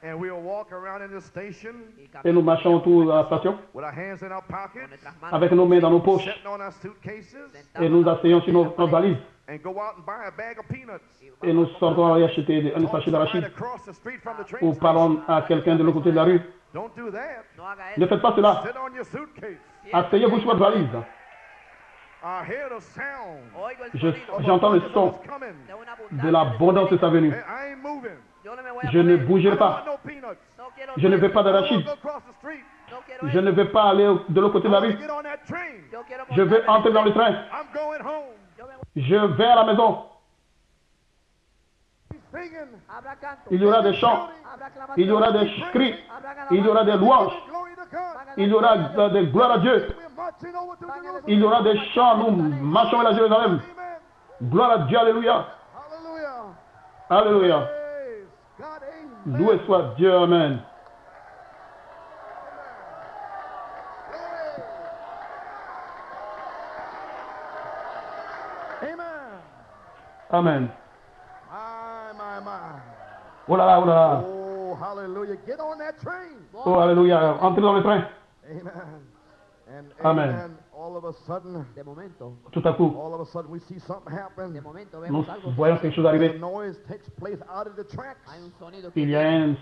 And we'll walk around in the station Y Et nous caminamos marchons autour de la station, with our hands in our con pockets, nuestras manos avec nos mains dans nos poches, sitting on our suitcases, et nous asseyons sur nos valises, and go out and buy a bag of peanuts. et nous sortons aller acheter un Talk sachet to somebody d'arachide, across the street from the train ou station. parlons à quelqu'un de l'autre côté de la rue. Don't do that. No haga Ne eso. faites pas cela. Sit on your suitcase. Asseyez-vous sur votre valise. I hear the sound Oigo el Je- sonido J'entends le of son what's coming. de una de l'abondance de sa venue. Hey, I ain't moving. Yo no me voy a Je ne mover. I bougerai don't pas. want no peanuts. No quiero Je ne veux pas I don't want d'arachide. to go across the street. no quiero Je eso. ne vais pas aller de l'autre côté I de la want rue. to get on that train. Yo quiero Je vais montarme en el entrer dans le tren. train. I'm going home. Yo me voy. Je vais à la maison. He's singing. Habrá canto. Il y aura des chants. Habrá aclamación. Il y aura des cris. Habrá Il y aura des louanges. Glory to God. Il y aura des gloires à Dieu. We're marching over to Jerusalem. Il y aura des chants. Nous marchons vers la Jérusalem. Amen. Gloire à Dieu. Alléluia. Hallelujah. Alléluia. Praise God. Amen. Loué soit Dieu. Amen. Amen. Amen. My. Oh là là, oh là là. Oh, hallelujah. Get on that train. Oh, alléluia. Entrez dans le train. Amen. And Amen. amen. All of a sudden, De momento, Tout à coup, we see something happen. de momento nous vemos algo. voyons quelque chose The arriver. noise takes place out of the tracks. Hay un sonido que Il y a un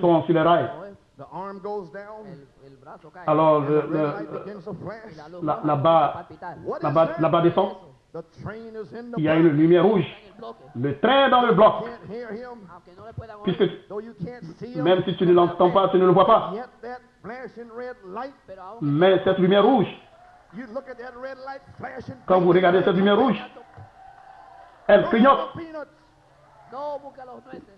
son sur les rails. The arm goes down. el brazo cae. Alors, And the red light begins to Y flash. la luz la- roja là-bas- comienza a palpitar. What is là-bas that? là-bas descend. The train is in the Il y a une block. lumière rouge. En el bloque. Le train est dans le bloc. Can't hear him. Aunque no le puedan oír, Puisque Though you can't see him. même si tu ne l'entends pas, tu ne le vois pas. Yet that flashing red light. pero aún Mais cette lumière rouge, You look at that red light flashing. quand vous regardez cette lumière rouge, elle clignote. Peanuts. no busca los nueces.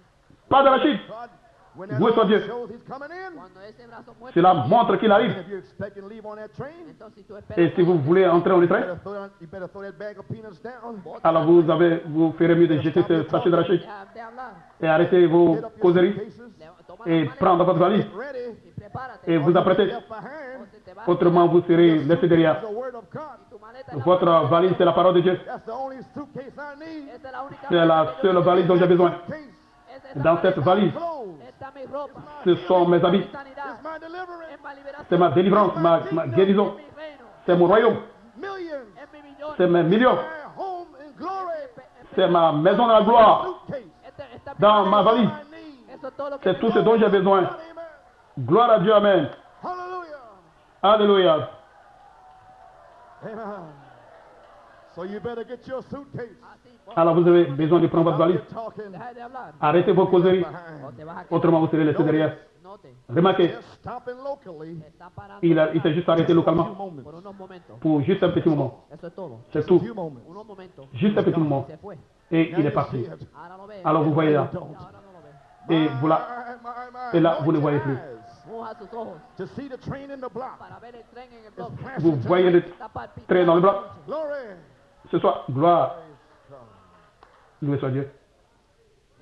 Pas d'arachide. God, when that Loué soit light Dieu. shows he's coming in. Cuando ese brazo muerto, Cela montre qu'il arrive. If you expect to leave on that train, entonces si tú Et esperas, si vous voulez entrer dans le train, you better throw that bag of peanuts down. alors vous ferez mieux de jeter ce sachet d'arachide deja de hablar, et arrêtez vos Get up your causeries suitcases. toma et las manos prendre votre valise Get ready. y prepárate. et vous apprêtez. Left behind. O se te va Autrement, vous serez laissé derrière. The word of God. tu maleta es la Votre única- valise, c'est la parole de Dieu. That's the only suitcase I need. Esa es la única C'est la maleta que yo seule valise dont j'ai besoin. Case. Esa es la Dans cette maleta. valise, Clothes. Está mi ropa, ce sont mes habits. mi sanidad, It's my deliverance. es ma liberación, C'est ma délivrance, ma guérison. es mi reino, C'est mon royaume. Millions. es mi millón. C'est mes millions. My home in glory. C'est ma maison dans la gloire. Suitcase. Esta es mi Dans ma valise. I need. Eso es todo lo que C'est tout ce dont j'ai besoin. Amen. Gloire à Dieu. Amen. Hallelujah. Alléluia. Amen. So you better get your suitcase. Así, vos Alors vous avez besoin de prendre votre valise. You're talking deja de hablar, Arrêtez vos causeries. o behind. te vas a quedar. Autrement, vous serez laissé derrière. Note, Remarquez, Just stopping locally. está parando il s'est juste arrêté Few localement moments. por unos momentos. pour juste un petit moment. Eso es todo. C'est tout. Few moments. Unos momentos. Juste un petit moment. Se fue. Et Now il est you parti. see it. Ahora lo ves. Alors vous voyez là. Don't. Ahora no lo ves. Et voilà. My. Et là, vous ne Anoint voyez your plus. eyes Moja sus ojos To see the train in the block. para ver el tren en el It's bloque. flashing Vous voyez le Está palpitando. train dans le bloc. Glory. Ce soir, gloire. Loué soit Dieu.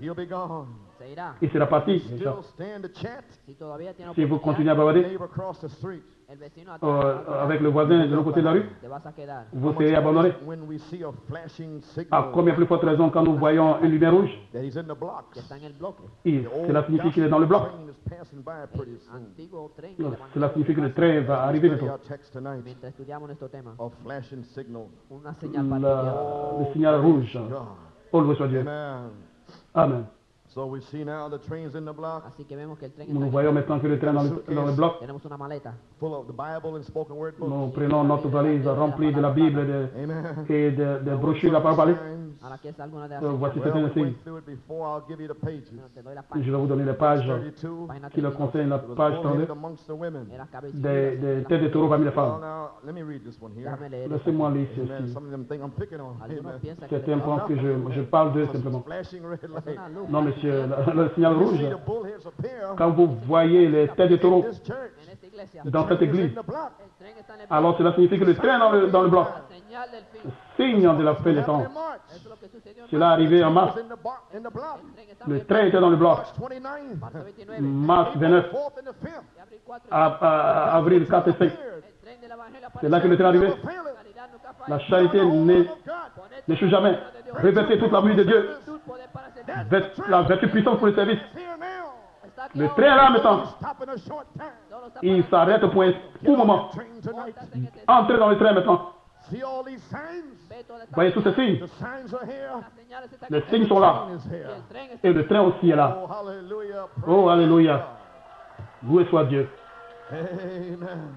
He'll be gone. Se irá. Il sera parti. bien sûr. Still stand to chat. Si todavía tiene Si vous oportunidad, continuez à bavarder Neighbor across the street. el vecino atrás, avec le voisin de l'autre côté de la rue, te vas a quedar. vous serez abandonné. When we see a flashing À signal combien plus forte raison quand nous voyons une lumière rouge, that he's in the blocks. Que está en el bloque. et cela signifie qu'il est dans le bloc. Train is passing by pretty El soon. antiguo tren que Non, levantó cela signifie que le train va arriver Study bientôt. our text tonight. mientras estudiamos nuestro tema. A flashing signal. Una señal palpitante. Le signal rouge. God. Oh, loué soit Dieu. Amen. Amen. So we see now the trains in the block, Así que vemos que el tren Nous está voyons maintenant que le train dans le bloc. Tenemos una maleta. full of the Bible and spoken word books. Nous prenons notre valise remplie de la Bible Amen. et des brochures de la parole. Signs. Ahora aquí está alguna de las Voici Well, certains we signes. went through it before. I'll give you the pages. Bueno, te doy la Je página. vais vous donner les pages 32. Página qui le 32. concernent, la It was page bullheaded 32, amongst the women. Era des têtes de taureau parmi les Well, femmes. now, let me read this one here. Déjame leer. Laissez-moi lire Amen. ceci. Some of them think I'm picking on. Algunos Amen. piensan que Certains pensent que je parle d'eux simplement. Flashing red es light. una luz. Non, monsieur, le signal You rouge, see the bullheads appear quand vous voyez les têtes de taureau in this church. En esta iglesia. dans cette Train is église, in the block. El tren está en el alors cela signifie que le train dans le bloc, La señal del fin. signe de la fin des Happened temps. in March. Eso es lo que sucedió en Cela est arrivé en mars. It was in the block. El tren está Le train était dans le bloc. March 29. Marzo 29. Mars 29, 4th and the 5th. De abril 4. à avril 4 et 5. El tren del evangelio C'est là que le train est arrivé. Never fail it. Caridad nunca falla. La charité n'échoue jamais. Revêtez toute la pluie de Dieu. Tout poder para servir. La vertu puissante pour le service. It's here now. Está aquí Le ahora. train est là maintenant. Stop in a short time. Solo está Il s'arrête pour un court moment. Train tonight. en este Entrez dans le train maintenant. See all these signs? Ve todas estas Voyez tous ces signes. The signs are here. las señales están Les aquí. signes sont là. Train is Y here. el tren está Et le train aussi est là. Oh, hallelujah. Oh, Praise alléluia. Loué soit Dieu. God. Amen.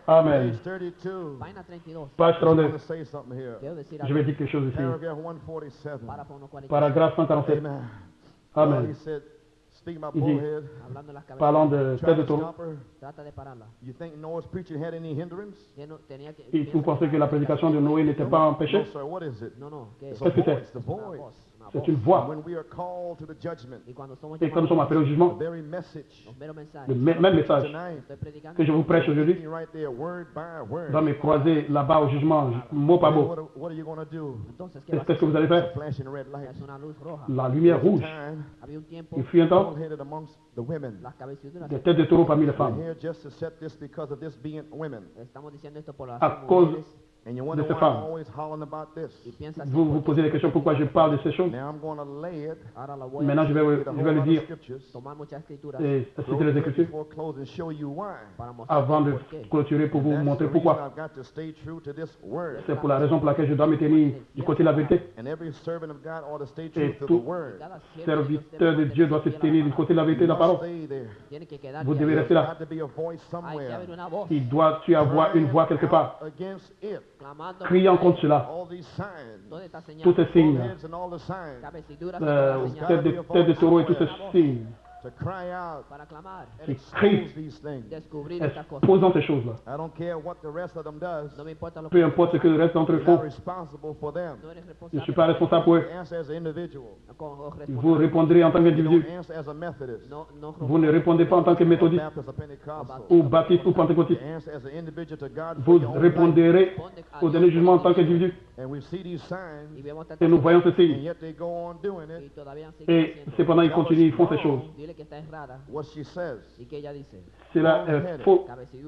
Amen. Page 32. Página 32. Page I want 32. to say something here. Quiero decir Je vais algo. dire quelque chose ici. Paragraph 147. Párrafo 147. Paragraphe 147. Amen. Well, he Amen. said, speaking about Il dit, bullhead, Hablando de las cabezas. parlant de try tête de to taureau, stop her. Trata de pararla. You think Noah's preaching had any hindrance? Tenía que, et vous pensez que la prédication de Noé n'était pas No, empêchée? sir. What is it? No, ¿qué It's es? a Qu'est-ce que c'est? voice. The Una voice. voz, una C'est voz. une voix. When we are called to the judgment, Y cuando somos Et quand nous sommes appelés au the jugement, very message los meros mensajes. le même message tonight, Estoy predicando. que je vous prêche aujourd'hui, speaking right there, word by word. dans mes croisées là-bas au jugement, mot par mot, What are you going to do? Entonces, ¿qué va a qu'est-ce que vous allez It's a faire? flashing red light. Es una luz roja. La lumière rouge. Time, Había un tiempo, Il fut un temps bullheaded amongst the women. las cabeciduras. des têtes de taureau parmi les We're femmes. here just to set this because of this being women. Estamos diciendo esto por las À cause mujeres. And you wonder de ces why I'm femmes. always hollering about this. Y piensa así, Vous vous posez des questions pourquoi je parle de ces choses. Now I'm going to lay it, ahora lo voy Maintenant, a je vais with a le whole lot of dire scriptures, tomar muchas escrituras et real citer les quick Écritures before close and show you why. para mostrar avant de por qué. clôturer pour vous That's montrer the reason pourquoi. I've got to stay true to this word. C'est pour la raison pour laquelle je dois me tenir du côté de la vérité. And every servant of God ought to stay Et true to the tout word. Cada siervo de Dios serviteur de debe Dieu doit se mantenerse tenir du fiel a la côté de la vérité de la You must parole. stay there. palabra. Tiene que quedar Vous ahí. devez There's rester là. got to be a voice Hay que somewhere. haber una voz Il doit y avoir une voix quelque part, Out against it. clamando criant contre cela. All these signs, todas estas Tous ces señales, signes, bullheads and all the signs, cabeciduras y todas las señales tête de taureau et tous ces signes, to cry out para clamar, and qui expose crient, these things. descubrir estas cosas. exposant ces choses-là. I don't care what the rest of them does. No me importa lo Peu que importe ce que le reste d'entre eux You're not font, responsible for them. no eres je ne responsable. suis pas responsable pour eux. You answer as an individual. Vous répondrez en tant You qu'individu. don't answer as a Methodist No, no Vous ne répondez pas en tant que or méthodiste Baptist or Pentecostal. ou baptiste ou You pentecôtiste. answer as an individual to God for Vous your own life. répondrez au dernier jugement en tant qu'individu. And we see these y signs, vemos Et nous voyons ces and signes. yet they go on doing y it. todavía siguen Et haciendo. cependant, ils continuent, ils font ces choses. Dile que está errada What she says, y que ella dice, Cela est faux.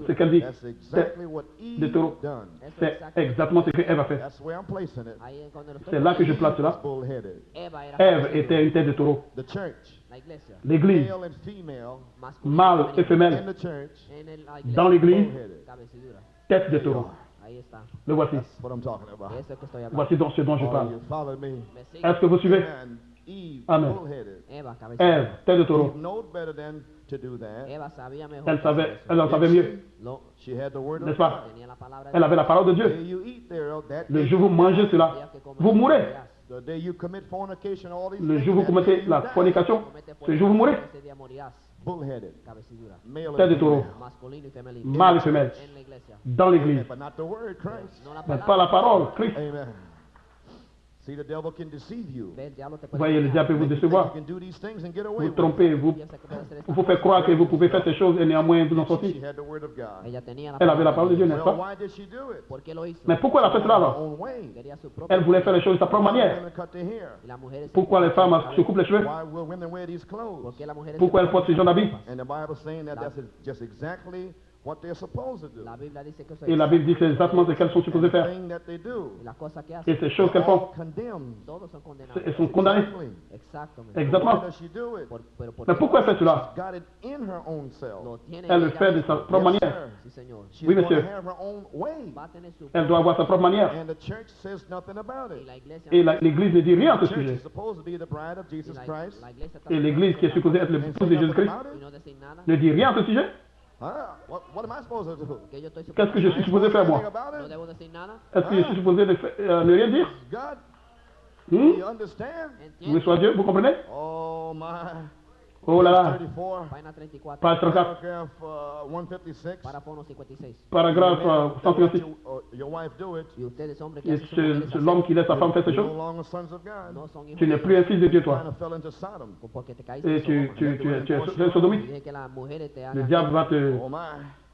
Ce qu'elle dit, that's exactly what de Eve taureau. done. eso c'est exactement ce qu'Ève a fait. That's where I'm placing it. ahí es cuando lo C'est là que je place cela. Bullheaded. Eva era Ève cabecilura. était une tête de taureau. The church, La iglesia, L'Église, male and female, masculina mâle et y femenina. in femelle, the church, La iglesia, dans l'Église, bullheaded. cabecidura. tête de taureau. Ahí está. Le voici. That's what I'm talking about. De eso es que estoy hablando. Voici donc ce dont je Oh, parle. you follow me? Me sigue. Est-ce que vous suivez? And Eve, Amen. bullheaded. Eva, cabecilla. Ève, tête de taureau. Eve knowed better than to do that. Eva sabía mejor. Elle que hacer savait, eso. elle en savait mieux, Lo- She had the word n'est-ce of pas? God. tenía la palabra de Elle avait la parole de The day Dieu. you eat thereof, that Le day jour où vous mangez cela, Día que comes, vous mourrez. morirás. the day you commit fornication, all these Le things, jour où vous that day commettez you la die. fornication, Comete ce jour vous mourrez. ese día morirás. Bullheaded, Cabecidura. male Tête de and taureau. female. Masculino y femenino. Mâle et femelle, En la iglesia. dans l'Église. But not the word, Christ. No la Mais pas la parole, Christ. Amen. See, the devil can deceive you. Ve, el diablo te puede Voyez, le engañar. diable peut vous Make you think décevoir, you can do these things and get away vous with it. tromper, vous Piensa que puede hacer esta vous faire croire que vous pouvez faire ces choses et néanmoins vous en She sortir. had the word of God. Ella tenía la Elle avait la parole de Dieu, Dios. n'est-ce Well, pas? why did she do it? ¿Por qué lo hizo? Mais pourquoi elle a fait cela Her alors? own way. Quería su propio. Elle voulait faire les choses de sa propre manière. Women cut their hair. Y las mujeres se Pourquoi les femmes se coupent les cheveux? Why will women wear these clothes? ¿Por qué las mujeres Pourquoi se elles portent ce genre d'habits? And the Bible saying that that's just exactly what they're supposed to do. La Biblia dice que eso Et la Bible dit c'est exactement ce qu'elles sont supposées And the faire. thing that they do, y las cosas que Et hacen, ces choses qu'elles they're font, all condemned. todos son condenados. elles sont condamnées. Exactly. Exactamente. Why Exactement. does she do it? Pero Mais pourquoi elle fait cela? Got it in her own self. lo tiene Elle le ella fait de sa misma. propre Yes, manière. sir. Sí, señor. She's Oui, going monsieur. to have her own way. Va a tener su Elle doit avoir sa propre manière. And the church says nothing about y it. la iglesia Et l'Église ne dit rien à The ce church sujet. is supposed to be the bride of Jesus Christ. la iglesia está Et l'Église qui est supposée être And l'épouse say de nothing Jésus-Christ about y it? no decir nada. ne dit rien à ce sujet. What am I supposed to do? Que yo estoy Qu'est-ce que je suis supposé faire, moi? About no it? debo decir nada. Est-ce que je suis supposé ne rien dire? God, Hmm? you understand? Loué soit Dieu, vous comprenez? Oh my. Oh là là. 34, Página 34, Page 34, paragraph 156. párrafo 156. paragraphe Let 156. your wife do it. Y ustedes, hombres, que Et hacen sus mujeres c'est l'homme qui laisse sa femme faire ces You're no choses. longer sons of God. no son hijos Tu de n'es plus un Dios, fils de Dieu, Kind toi. of fell into Sodom. porque te caíste Et en Sodoma. tu es sodomite. Dije que las mujeres te Le hagan diable va te Oh my.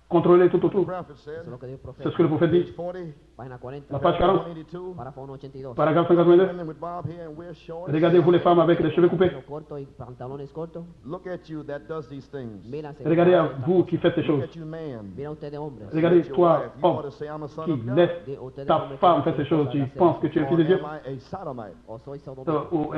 contrôler tout The autour. prophet Eso said. es lo que dijo el C'est profeta. ce que le prophète Page dit. 40. Página 40, La page 40, 182. párrafo 182. paragraphe 182. Women with bob hair and wear shorts. Regardez, vous les femmes avec les cheveux coupés. Pelo corto y pantalones cortos. Look at you that does these things. Mírense. Regardez à vous qui faites ces Look choses. at you, man. Mira ustedes, hombres. Regardez, Your toi, wife. You ought homme, to say, I'm a son qui of God. laisse Ustedes, ta hombres, femme que faire ces choses. Tu hacer penses que tu es Or fils de Dieu? am I a sodomite? o soy sodomita, Ou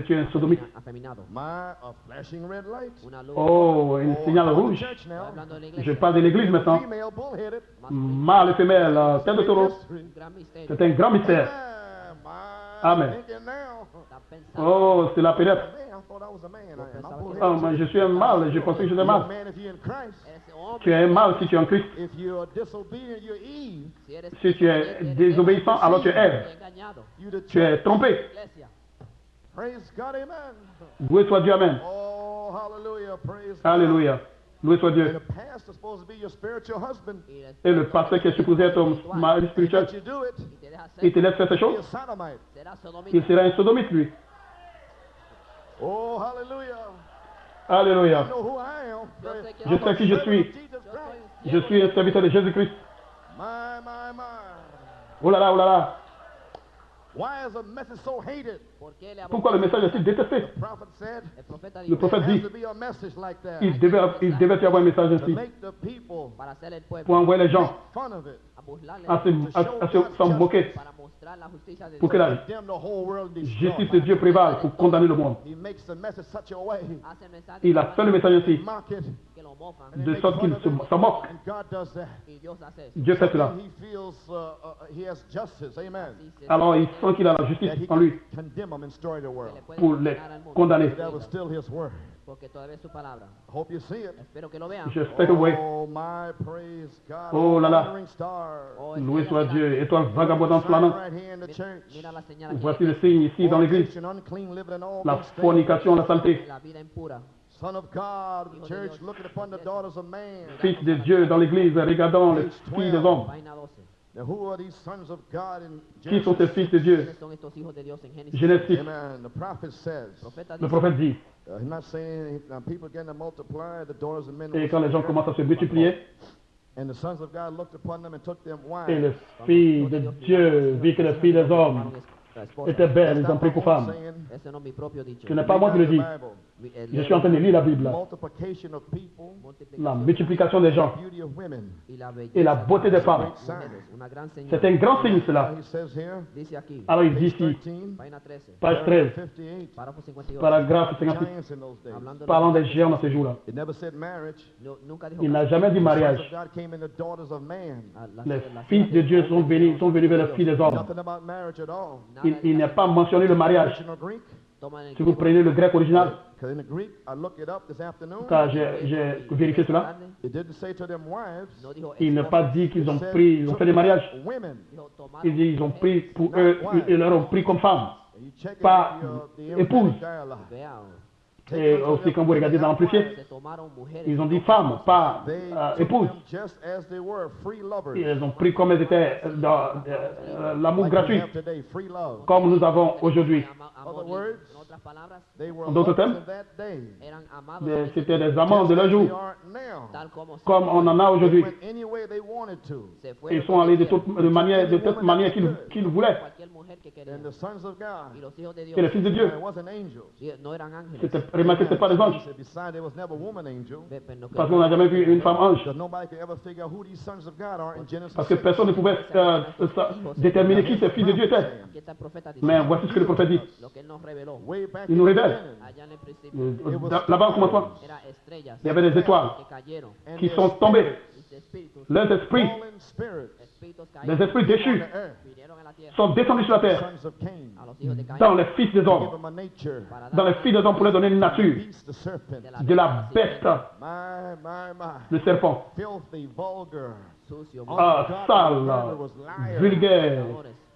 tu es un sodomite? afeminado. My a flashing red light. Una luz. Oh, un Oh, signal I'm talking rouge. to church Estoy now. hablando de la Je iglesia. parle de l'église maintenant. Female bullheaded. Mâle et femelle, tête de taureau. Un gran misterio. C'est un grand mystère. Amen. Thinking now. Está pensando. Oh, c'est la pénètre. Man, I thought I was a man. I'm pensaba bullheaded. Oh, mais je suis un mâle. Je pensais que j'étais You're a mâle. man if you're in Christ. Eres hombre. Tu es un mâle si tu es en Christ. If you're disobedient, you're Eve. Si eres Si tu es désobéissant, alors tu es Ève. engañado. You the Tu es church. trompé. Iglesia. Praise God, amen. Loué soit Dieu, Amen. Oh, hallelujah, praise God. Alléluia. Loué soit And Dieu. the pastor's supposed to be your spiritual husband. Y Et le pasteur qui est supposé être ton mari Let spirituel, you do it. y te deja il te ser, laisse faire ces Be a choses, sodomite. será il sodomita. sera un sodomite, lui. Oh, hallelujah. Alléluia. I know who I am. Yo sé Je sais qui je suis. Jesus Yo Christ. soy Je suis un serviteur de Jésus-Christ. My. Oh là là, oh là là. Why is a message so hated? ¿Por qué le Pourquoi le message est-il détesté? The prophet said El profeta Le dijo, prophète there has dit, to be a message like that il devait y avoir un message to ainsi make the people para hacer el pueblo, pour envoyer les gens make fun of it, a burlarle, s'en moquer, para mostrar la justicia de pour que Dios. la condemn the whole world, and destroy justice it. de Dieu prévale pour condamner le monde. He makes the message such a way, Hace el mensaje Il a fait le message ainsi, mock it, que lo mofan, and they de make sorte fun qu'il of it, s'en moque. and God does that. y Dios hace eso. Dieu fait cela. And he feels he has justice, amen, Así se Alors il sent qu'il a la that justice he en lui can condemn them and destroy the se world. le puede pour les condenar al mundo. condamner. That was still his word. Porque todavía es su palabra. Hope you see it. Espero que lo vean. J'espère que oui. Oh my praise God. Oh là là. Wandering star. Oh, Loué estrella soit mirante. Dieu. Étoile vagabondante Sign flamante. right here in the church. Mira la señal aquí. Voici le signe ici dans l'église. Fornication, unclean living, and all La these things. fornication, la saleté. La vida impura. Son of God, the church looking upon the daughters of man. Fils de Dieu dans l'église, regardant les filles des hommes. Página 12. Now, who are these sons of God in Qui sont ces Genesis? fils de Dieu? ¿Quiénes son estos hijos de Dios en Génesis? Genèse 6. Amen. The prophet says, El profeta Le dice, prophète dit, he's not saying people begin to multiply, the daughters of men. et quand les gens commencent à se multiplier, And the sons of God looked upon them and took them et wives. les filles de Dieu vit que les filles des hommes étaient belles, ils ont pris pour femmes. Ese no es mi propio dicho. Ce n'est pas moi qui le dis. Je suis en train de lire la Bible. Multiplication of people, La multiplication des gens beauty of women. et la beauté des femmes. Una gran señal. C'est un grand signe cela. He says here, Dice aquí, Alors il dit page ici, 13, página 13, page 13, 58, párrafo 58. paragraphe 58, giants in those days. Hablando de parlant des géants dans ces jours-là. It never said marriage. nunca dijo Il n'a caso. jamais dit The sons mariage. of God came in the daughters of man. Les fils de Dieu sont venus vers les filles des hommes. Nothing about marriage at all. Il n'est pas mentionné le mariage. Original Greek. Toman el Si vous prenez le grec original, Because in the Greek, I looked it up this afternoon. car j'ai vérifié cela, It didn't say to them wives. no dijo il n'a pas dit qu'ils It ont said pris, ils ont took fait des mariages. women. dijo tomar Il dit ils ont pris pour eux, ils leur ont pris comme femmes. And you check it Pas in the épouse. Embryonic Dialogue. vea, Et aussi quand vous regardez dans l'amplifié, se tomaron mujeres ils ont dit femmes, pas They took épouses. them just as they were, free lovers. Ils ont pris comme elles étaient dans l'amour Like we gratuit, have today, free love. comme nous avons aujourd'hui. amor Other words, en otras palabras They were En d'autres lovers termes, in that day. eran amados en ese C'était tiempo, des amants de leur Just as jour, they are now. tal como comme on en a They aujourd'hui. went any way they wanted to. se fueron Ils sont allés de donde toute manière qu'ils voulaient. cualquier mujer que querían And the sons of y God, los hijos de Dios Que les fils de Dieu, it wasn't angels. no eran ángeles c'était remarqué, ce n'est pas des He anges. said, besides, there was never a woman angel. Parce qu'on n'a jamais vu une femme ange. Because nobody could ever figure out who these sons of God are in Genesis Parce que 6. personne ne pouvait déterminer qui ces fils de Dieu étaient. Aquí está el profeta Mais diciendo voici ce que le prophète dit. lo que él nos reveló. Way back Il in nous the révèle. beginning. Allá en el principio Là-bas, au commencement, era estrellas il y avait des étoiles que cayeron And qui their sont tombées. y espíritus, Les esprits, fallen spirits espíritus les caídos esprits déchus on the earth, vinieron en la tierra sont descendus sur la terre, sons of Cain, a los hijos de Caín dans les fils des give hommes, them a nature, para dans les fils des hommes pour leur donner une nature, beast, the serpent, de la bête, my, le serpent. filthy, vulgar, sucio, Ah, sale, vulgaire,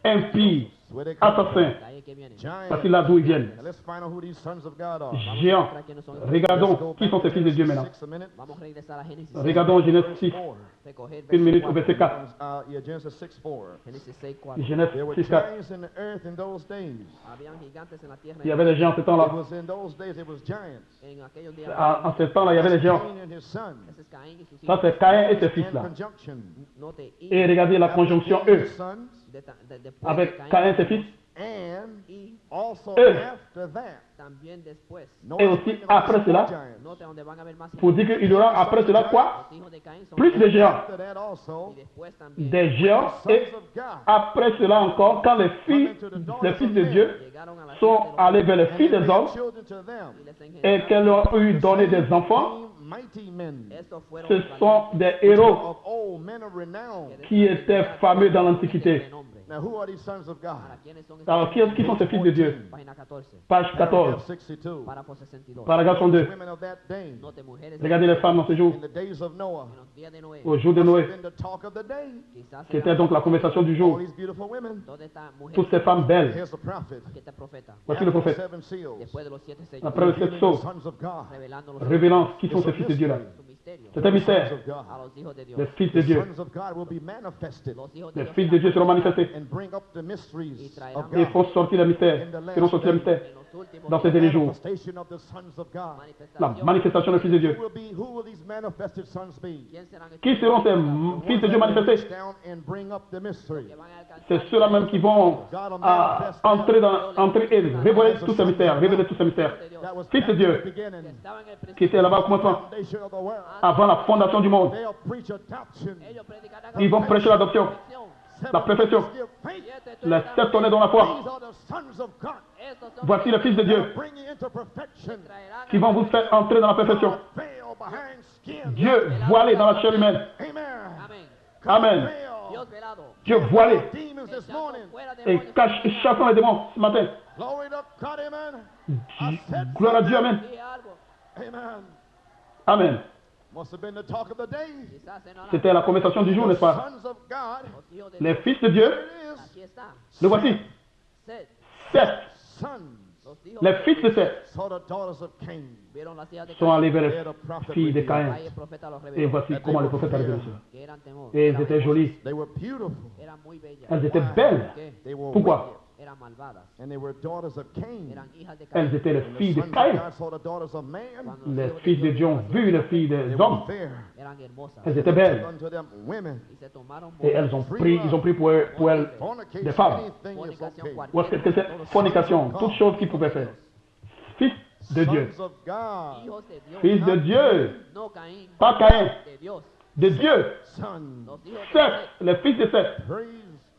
impie, where they come from. assassin, Caín que viene. Giants. parce que là d'où ils viennent. Now let's find out who these sons of God are. Géants. Para quiénes son estos. Regardons qui sont ces fils de Dieu maintenant. 6 a minute. Vamos a regresar a Génesis Regardons Genèse 6, 4. recoger une minute au verso verset 4. Yeah, Genesis 6:4. Génesis 6:4. Genèse There were 6, 4. giants in the earth in those days. Habían gigantes en la tierra. Il y avait des géants en ce It temps-là. was in those days it was giants. En aquellos días. En ce temps-là, il y avait des géants. Cain and his sons. Ese es Caín y sus Ça, hijos. c'est Caïn et ses In fils-là. conjunction. Note Et regardez la conjonction After eux, Cain's sons, después de avec Caín Caïn et ses fils, and y also Eux. after that. también después. et aussi après cela, Note donde van a haber más pour dire qu'il y aura après cela quoi? Los hijos de Caín son Plus de géants. After that also, y después también Des géants, sons et of God après cela encore, quand les fils de Dieu llegaron a la sont tierra de los allés vers les and filles they des bare hommes children to them. y les et engendraron. qu'elles ont eu donné des enfants, Mighty men Estos fueron ce los sont valientes des héros of old, men of renown. qui étaient fameux dans l'Antiquité. de nombre. Now who are these sons of God? Para quienes son Alors, qui sont ces fils de Dieu? Página 14, Page Paragraph 14, 62. párrafo 62. paragraphe 32. Women of that day, Note mujeres Regardez les femmes dans ce jour, in the days of Noah, en los días de Noé. au jour de Noé, been the talk of the day. Quizás qui était donc la conversation du All jour. these beautiful women. todas estas mujeres. Toutes ces femmes belles. Here's the prophet. Aquí está el profeta. Voici le After the prophète. 7 seals, Después de los 7 sellos, Après le revealing sept the sceaux, sons of God. revelando los révélant qui sont ces fils de Dieu-là. su misterio C'est un mystère. Sons of God. a los hijos de Dios. Les fils The de Dieu. sons of God will be manifested Los hijos de Les Dios fils de Dieu seront manifestés. and bring up the mysteries of Et ils God. font sortir le mystère. Ils font sortir le mystère en los últimos dans ces derniers jours. Manifestation of the sons of God. La manifestación. manifestation des fils de Dieu. Who will these manifested sons be? ¿Quién serán estos Qui seront ces fils de Dieu That will reach manifestés? down and bring up the mystery. que van a alcanzar? C'est ceux-là même qui vont entrer et révéler tous ces mystères. Révéler tous ces mystères. That was Fils de back in Dieu, the beginning. Estaban en el qui principio. étaient là-bas au commencement, Foundation of the world. avant la fondation du monde. They'll preach adoption. Ellos predicarán Ils vont prêcher l'adoption, la perfection, Give faith. les 7 tonnées dans la foi. These are the sons of God. Estos son Voici les fils de Dieu Bring you into perfection. traerán qui vont vous faire entrer dans la perfection. Veil behind skin. Dieu voilé dans la chair humaine. Amen. Amén. Amen. Veil. Dios velado. Dieu voilé Demons this morning. Fuera et demonios. chassant les démons ce matin. Glory to God. Amen. Gloire à Dieu, Amen. Dije algo. Amen. Amen. Must have been the talk of the day. Quizás en la C'était la conversation du jour, n'est-ce pas? Sons of God. los hijos de Les Dios. fils de Dieu, Here it is. Aquí está. le voici. Seth. 7. Sons. Los hijos Les fils de Seth Saw the daughters of Cain. vieron las hijas de sont Caín. allés vers They're les the prophet filles de revealed. Caïn. Ahí el profeta los Et reveló. voici comment le prophète a révélé cela. Que eran temor. Et elles eran étaient hermosas, jolies. They were beautiful. Eran muy bellas. Elles étaient belles. ¿Qué? They were Pourquoi? wicked. Eran malvadas. And they were daughters of Cain. Eran hijas de Elles Caín. étaient les And the filles de sons of Caïn. God saw the daughters of man. Cuando los Les hijos de fils de Dios Dieu ont vu les filles They des were hommes. fair. eran hermosas. Elles étaient Took belles. unto them women. Y se tomaron Et elles ont pris pour elles Fornication, des femmes. anything is fornicación okay. Ou est-ce que c'est fornication, toute chose qu'ils pouvaient faire. Fils de Dieu. Sons of God. hijos de Dios. Fils de Dieu. No Caín. Pas Caïn. De Dios. De Dieu. Sons. Los hijos de Seth. Seth. Les fils de Seth. Praise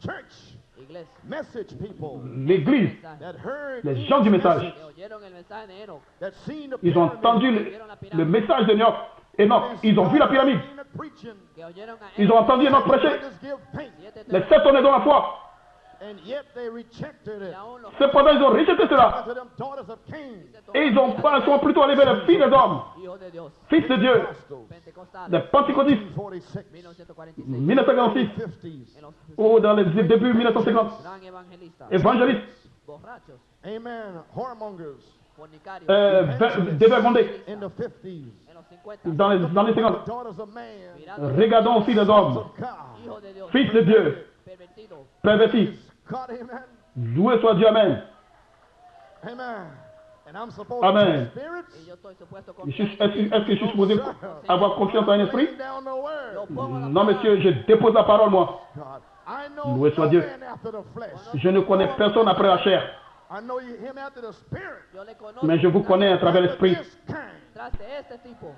church. Iglesia. Message people L'église. that heard Les gens du message. Que oyeron el mensaje de Enoch. that seen the Ils ont pyramid, entendu le message de Enoch. Enoch. Ils ont vu la pyramide. seen the preaching. Que oyeron a Ils ont entendu Enoch prêcher. Brothers give faith, Les 7 tonnées dans la foi. and yet they rejected it. Y aún los Cependant, ils ont rejeté cela. Unto them daughters of Cain. Et ils sont plutôt allés vers les filles des hommes. hijos de Dios. Fils de Dieu. Pentecostals, Pentecostales. Les pentecôtistes. 1946, 1946. 1946. 50s. En los Ou dans les débuts 1950. gran evangelistas. Évangélistes. Borrachos. Amen. Whoremongers Fornicarios. Dévergondés. in the 50s. En los 50. Dans les 50. Daughters of man. Mirando Regardons aussi les hommes. Of God. hijos de Dios. Fils de Dieu. Pervertidos. Pervertis. God, amen. Loué soit Dieu, Amen. Amen. And I'm supposed Amen. to spirits. Y yo estoy supuesto con Est-ce que je suis supposé avoir confiance en un esprit? Laying down the word. Yo pongo la Non, palabra. monsieur, je dépose la parole, moi. God. I know Loué soit no Dieu. man after the flesh. Je ne connais personne après la chair. I know him after the spirit. Yo le conozco Mais je vous connais à travers After l'esprit. this kind. tras de este tipo.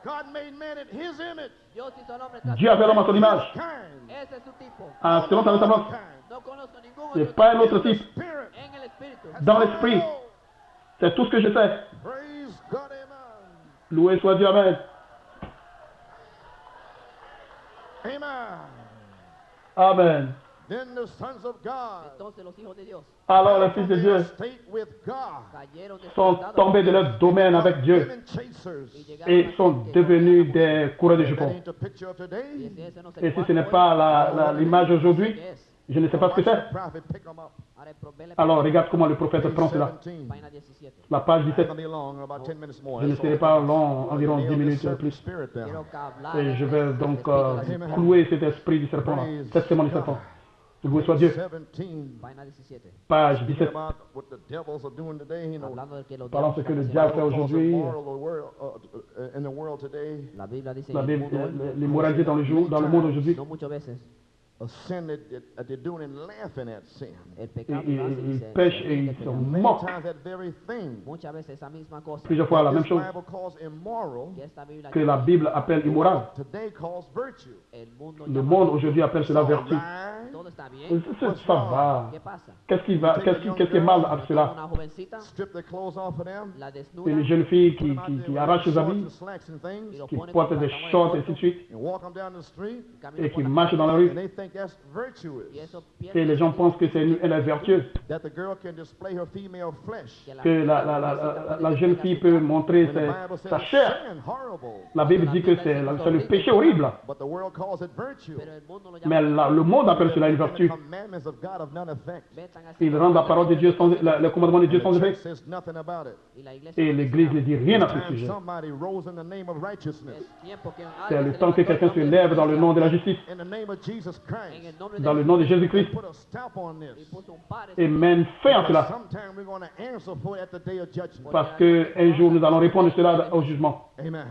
God made man in his image. Dios hizo al hombre tras Dieu a fait l'homme à son image. His kind. Ese es su tipo. Ah, selon sa ressemblance. No conozco ningún Et otro pas un tipo. autre type. Spirit. En el espíritu. Dans l'esprit. C'est tout ce que je sais. Praise God, amen. Loué soit Dieu, Amen. Amen. Amen. Then the sons of God Entonces los hijos de Dios Alors les fils de from Dieu their state with God. cayeron de su sont estado tombés de leur domaine avec Dieu Women chasers. y llegaron et a sont ser devenus des coureurs de That jupons. ain't the picture of Y today. ese no es Et el si ce n'est cuadro pas hoy, l'image aujourd'hui, ¿qué es? je ne sais pas ce que Watch c'est. the prophet pick them up. Ahora el problema Alors regarde comment le prophète Page prend cela. 17. página 17. La page It's 17. gonna be long, about 10 minutes more. Je ne That's serai all. pas long, environ Nail 10 this minutes serpent plus. spirit down. Quiero que hablar Et je vais donc espíritu de la clouer cet esprit du serpent là, cette semence du serpent. Loué soit Dieu. 17. página 17. Page Speaking 17. about what the devils are doing today, you know. Hablando de que los Parlant de ce diablos que le están diable fait haciendo. Bible calls aujourd'hui, immoral the world, in the world today, La Biblia dice la en el Bible, mundo hoy, l'immoralité dans le monde aujourd'hui, no muchas veces a sin that they're doing and laughing at sin. el ils pecado lo hace y ils se pêchent ríe et del ils se pecado. Many moquent. times that very thing Muchas veces esa misma cosa Plusieurs fois la même this chose Bible calls immoral, que esta Biblia que la Bible appelle immoral. today calls virtue. el mundo Le llama monde virtud. aujourd'hui appelle cela vertu. Right? Todo está bien. Ça va. ¿Qué pasa? Qu'est-ce qui est mal avec Toma cela? una jovencita, Strip their clothes off of them. la desnuda Une jeune fille Put them out qui there arrache with ses shorts habits, and slacks and things, y lo qui pone porte con des pantalones shorts et cortos, ainsi de suite, and walk them down the street, camina et por qui la marche dans la and rue. they think that's virtuous. y eso Et les gens pensent que elle est vertueuse, That the girl can display her female flesh. que la jeune fille peut montrer When the Bible says sa it's chair. sin, horrible. La Bible dit que c'est le péché horrible. But the world calls it virtue. Pero el mundo lo Mais llama le monde appelle cela une The vertu. commandments of God of none effect. Vetan así Ils rendent la parole de Dieu sans, le commandement de Dieu And sans the effet. church says nothing about it. y la iglesia Et no dice l'Église nada. ne dit rien à It's ce time sujet. somebody rose in the name of righteousness. Es tiempo que C'est alguien le se temps que levantó quelqu'un en se nombre de lève dans le nom de la justicia, justice, In the name of Jesus en Christ. el nombre de dans le nom de Jésus-Christ, Put a stop on y this. puso un par et mène fin à cela. Sometime we're going to answer for it at the day of judgment. Parce qu'un jour, nous allons répondre cela au jugement. Amen.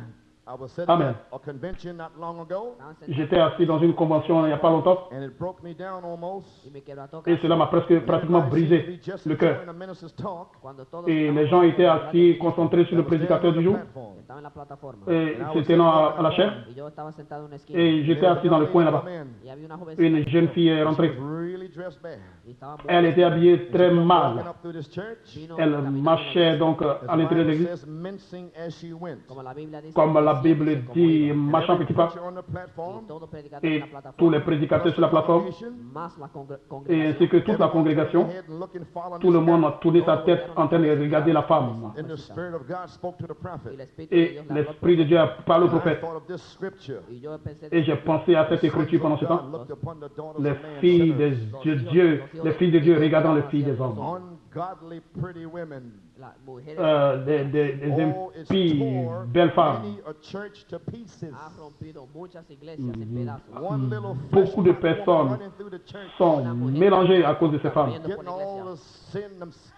I was sitting Amen. at a convention not long ago, J'étais assis dans une convention il n'y a pas longtemps, and it broke me down almost. y me quebrantó et cela m'a pratiquement brisé le cœur. During the minister's talk, cuando todos Et les gens étaient assis, concentrés sur le prédicateur du jour, estaban en la plataforma et se tenant à la chair, y yo estaba sentado en una esquina et j'étais assis dans le coin là-bas. y había una jovencita Une jeune fille est rentrée. really dressed bad. y estaba muy Elle était habillée très Walking mal. up through this church, vino Elle caminando marchait donc as à l'intérieur de the Bible l'église, says, mincing as she went. como la Biblia dice comme la Bible siéntese como dit, iba. And marchant every petit pas, preacher on the platform, y todo predicador en et la tous plataforma les prédicateurs sur la plateforme, congregation, más la et congregación ainsi que toute la congrégation, tout le monde a tourné sa tête en train de regarder la femme. and the Spirit of God spoke to the y prophet. el espíritu de Et Dios le habló al l'Esprit de Dieu a parlé au And I prophète. thought of this scripture. y yo pensé Et j'ai pensé à cette The sons écriture pendant of ce temps. God looked upon the daughters Les of man, filles de sinners, Dieu, les filles de Dieu regardant les filles des hommes. ungodly pretty women. las mujeres Des Oh, it's impies, tore belles femmes. many a church to pieces. ha rompido muchas iglesias en pedazos. One little Beaucoup de flesh-pot woman personnes running through the church, sont mélangées à cause de ces femmes. getting all the sin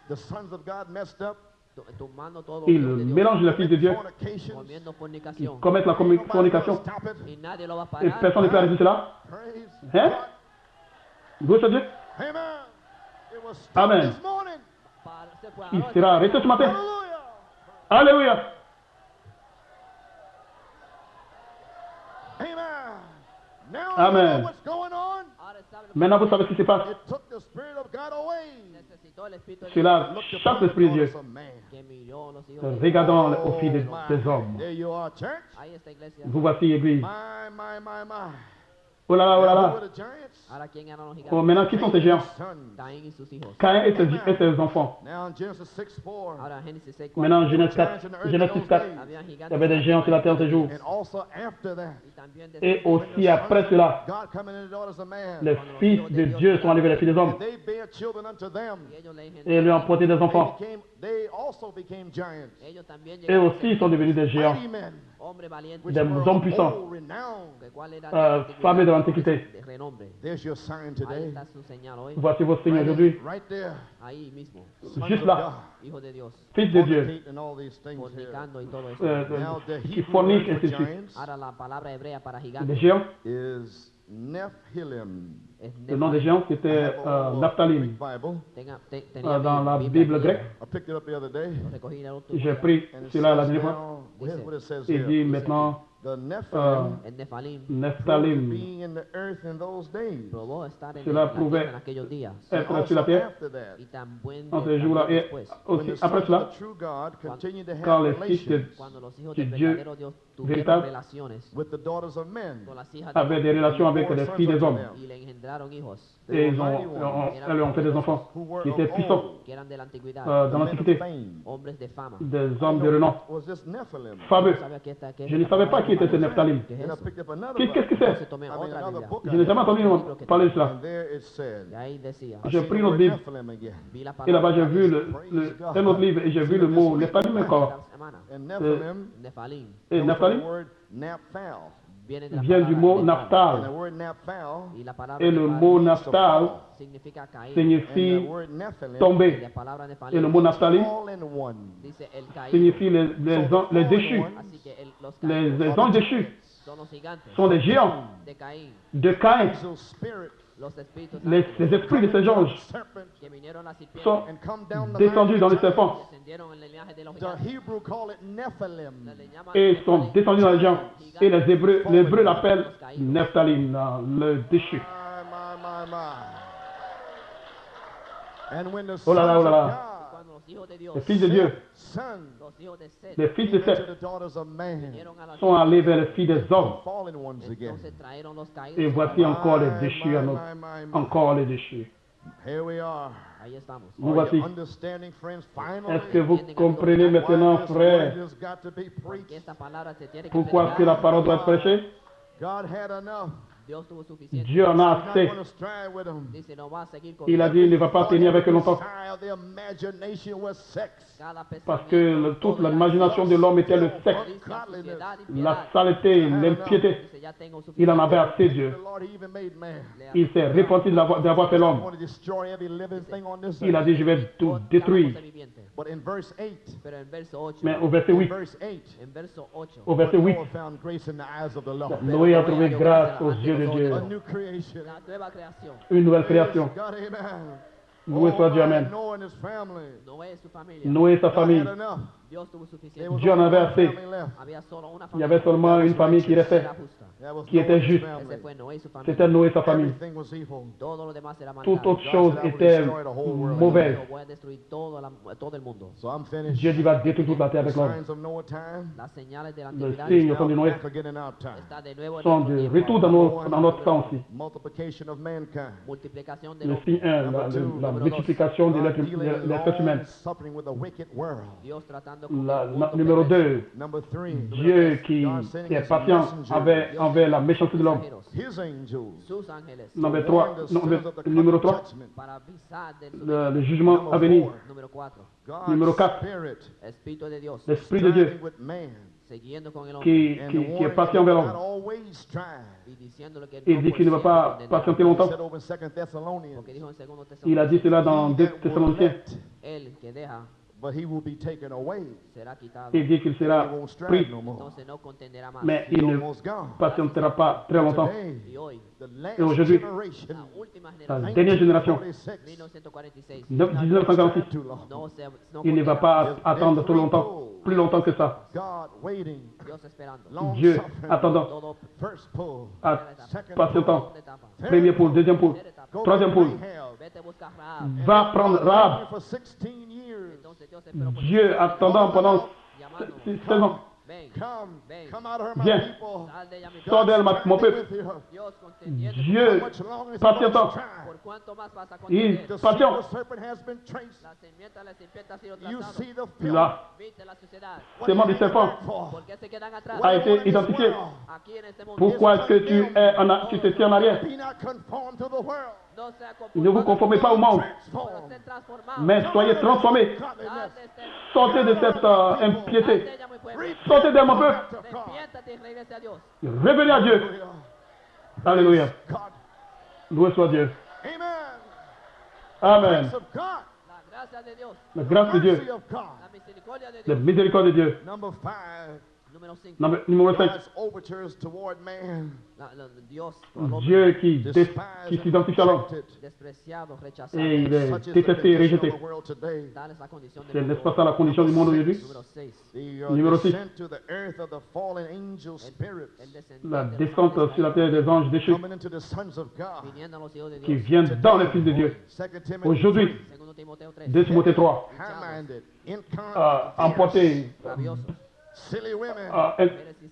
the sons of God messed up. Tomando todo Ils lo de Dios, mélangent les filles de Dieu, Fornications. comiendo fornicación commettent la Ain't nobody fornication, gonna stop it. y nadie lo va a et parar. personne ne peut arrêter cela. Praise Hein? God. Gloire à Dieu. Amen. It was stopped Amen. this morning. Se fue Il ahora, sera arrêté ce matin. Hallelujah. Alléluia. Amen. Now Amen. you know what's going on. ahora sabe lo que Maintenant, vous savez ce qui se passe. It took the Spirit of God away. necesitó el espíritu de Dios Cela Looked chasse upon the l'Esprit de Dieu, daughters of man. que miró los hijos de Dios. regardant aux filles des hommes. There you are, church. Ahí está iglesia. Vous voici, Église. My. Oh là là, oh là Now, là. who are the giants? Ahora quién eran los Oh, gigantes. maintenant, qui sont ces géants? Sons. Caín y sus hijos. Caïn et ses enfants. Now in Genesis 6:4. Ahora Génesis 6, Maintenant, Genèse 4, Genèse 4, había il y gigantes avait des géants sur la terre ce jour. And also after that, y también Et después aussi après cela, God coming in the daughters of man. les fils de Dieu sont arrivés, les filles des hommes, And they bear children unto them. y ellos le et lui ont porté des enfants. They also became giants. ellos también Eux llegaron a aussi ser sont devenus des géants, Mighty men, hombres valientes, which des were hommes of puissants. old renown. que cuál era fameux de l'Antiquité. de renombre. There's your sign Ahí today. está su señal hoy, Voici vos signes aujourd'hui. Right there. ahí mismo, Sons Juste of là, hijo de Dios, fils de Dieu, fornicate and all these things here. fornicando y todo eso. euh, Now the qui Hebrew forniquent, word et for ainsi de suite. giants Ahora la palabra hebrea para Des gigantes géants, is Nephilim. Le nom des géants, c'était Naphtalim. Dans la Bible grecque, I picked it up the other day, j'ai pris and it cela la says dernière fois. now, here's what it says Il here. dit maintenant The Nephilim El Nefalim proved to Nephtalim. be in the earth in those days. probó estar en Cela la prouvait tierra en aquellos días. And être sur la also terre after that, Y también en ces jours-là. también Et después, when aussi, the après sons cela, of the true God continued to quand have les fils de, cuando los hijos de del Dieu verdadero Dios tuvieron véritable relaciones with the daughters of men, con las hijas avaient de des relations avec les filles des hommes, y le engendraron hijos et elles ont fait des enfants who were qui étaient of puissants old, que eran de la antigüedad, dans the men of l'Antiquité, fame. hombres de fama. des hommes de renom, Was this Nephilim? fameux. ¿Sabe qué está- qué es Je ne esta savais pas palabra? qui était ce Nephtalim. ¿Qué es And I eso? picked up another Qu'est-ce que Bible. Entonces c'est? tomé I mean, otra another Biblia. book. Je n'ai jamais entendu parler de cela. And there it said, Y ahí decía, I J'ai see pris the notre word Bible. Nephilim again. vi la Et là-bas, palabra j'ai vu un autre livre et j'ai vu le mot Nephtalim encore. la semana. And Nephilim Nefalim Et comes from Nephtalim the word Naphthal. viene de la vient du palabra mot And the Naphtal. word Naphthal y la palabra Et le Nephal mot Naphtal significa caín. and the signifie word Nephilim Y la tomber. palabra Et le Nefalim mot Naphtalim all in one. dice el caín. signifie les déchus. Así que los Les caídos anges déchus son los gigantes sont des géants de Caín, de Caïn. Angel spirit los espíritus Les esprits de ces anges serpent que vinieron las serpientes sont and come down the descendus line dans of les giants. serpents descendieron en el linaje de los The gigantes. Hebrew call it Nephilim. Le llaman et sont Nefalim. descendus dans les géants. Et les Hébreux l'appellent Nephtalim, le déchu. My. And when the Oh là là, oh là là. sons Cuando los hijos de Dios, Les fils de Dieu, of God, sons, los hijos de Seth, les fils de even to Seth, the daughters of man, vinieron a la sont allés vers les filles des hommes. fallen ones again. entonces trajeron los caídos. Et voici encore les My, déchus à my, notre, my. encore les déchus. Here we are. Ahí estamos. Nous Are you voici. understanding, friends? Finally, Est-ce que vous comprenez maintenant, why this frères, word has got to be Porque preached? esta palabra se tiene que pourquoi est-ce que predicar. la parole doit être prêchée? God had enough. Dios tuvo suficiente. Dieu en a He's not assez. going to strive with them. Dice, no va a seguir con Il a dit, il ne va pas tenir avec eux longtemps. The imagination was sex. cada Parce que toute l'imagination de l'homme était le sexe, la saleté, l'impiété. Dice, ya tengo Il en suficiente. avait assez, Dieu. The Lord even made man. Il s'est repenti d'avoir fait I l'homme. want to destroy every living thing on this Il a earth. dit, je vais tout détruire. But in verse 8, Pero en verso 8, Mais au verset in 8, verse 8, en verso 8, au verset 8, Noah found grace in the eyes of the Lord. Noé a trouvé grâce aux yeux de Dieu. A new creation. la nueva creación. Une nouvelle création. God, amen. Loué soit Dieu, amen. Noah and his family. Noé y su familia. Noé et sa God famille, had enough. Dios tuvo There suficiente. was Dieu en only avait one assez. family left. Había solo una Il y avait familia seulement une famille qui restait, que era justa. That was qui Noah était and his juste. family. Ese fue Noé y su familia. C'était Noé et sa famille. Everything was evil. Todo lo demás era Toute maldad. autre chose était mauvaise. Yo voy a destruir todo el mundo. So I'm finished. Dieu dit va détruire toute la terre avec l'homme. Signs of Noah time. Las señales de la Le antigüedad signe au temps de Noé Back again in our time. está de nuevo en sont nuestro de tiempo. retour dans notre temps aussi. Multiplication of mankind. Multiplicación de Le los signe 1, la multiplication de God dealing l'espèce humaine. long suffering with a wicked world. Dios tratando con La, el mundo numéro perverso. 2, Number 3. Dieu qui est patient envers la méchanceté de l'homme. His angels. Sus ángeles Numéro 3, numéro 3, para avisar del le jugement à venir. número 4. God's Numéro 4. Spirit Espíritu de Dios L'Esprit de Dieu striving with man. siguiendo con el hombre qui est patient envers not l'homme. always strive. y diciéndole que Il dit qu'il ne va pas patienter He longtemps. said over in 2 Thessalonians. porque dijo en segundo Il a dit cela dans He 2 that will Thessaloniciens. let, él que deja but he will be taken away. será quitado. Il dit qu'il He sera won't strive pris, no more. Entonces no contenderá más. mais He's il ne almost gone. patientera pas très longtemps. Today, Y hoy, the last Et aujourd'hui, generation, la última La generación, dernière génération, 1946, 1946, 1946, too long. no se no il ne va contenderá pas attendre trop longtemps, plus longtemps que ça. God waiting, más. Dios esperando. long Dieu suffering, attendant, Todo first pull, patientant. segunda etapa. Premier poule, deuxième poule, go troisième to poule. Rahab. Vete a buscar Rahab. Va prendre Rahab. For 16 years. Entonces Dios esperó por Dieu attendant pendant llamando. 16 ans. Ven, Come out of her, my Viens. people. sal de ella mi Sors d'elle, mon With peuple. you. Dios contendiendo. How Dieu, much longer is he patientant. going to strive? ¿Por cuánto más vas a Il contender? The patient. seed of the serpent has been traced. La simiente de la serpiente ha sido You trazado. see the filth. La Viste la sociedad. What sément are du you serpent back for? ¿Por qué se quedan atrás? a été identifié. Aquí en este mundo. Pourquoi est-ce que tu te tiens en arrière? Be not conformed to the world. No sea Ne vous conformez pas au monde, Transformed. ser transformado. mais soyez transformés. Godliness. Sortez de cette impiété. Sal de ella, mi pueblo. Sortez de mon peuple. Despiértate y regrese a Dios. Revenez à Dieu. Alléluia. God. Loué soit Dieu. Amen. Amen. Grace of God. La gracia de Dios. La grâce de Dieu, Mercy of God. La misericordia de la Dios. miséricorde de Dieu. Number 5. Numéro 5. God's overtures toward man. Dieu qui s'identifie à l'homme. Despreciado, rechazado. Et il est Such is the détesté et condition of rejeté. the world today. Tal es la condición C'est del n'est-ce mundo. pas ça la condition du monde aujourd'hui? Número 6. The Numéro six. descent to the earth of the fallen angel spirits La descente sur la terre des anges déchus coming into the sons of God. Viniendo a los hijos de qui Dios. viennent dans les fils de Dieu. 2 Timothy Aujourd'hui, 3, Segundo Timoteo 3. 2 Timothée 3, high-minded, incarnate, emporté, Rabiosos. silly women.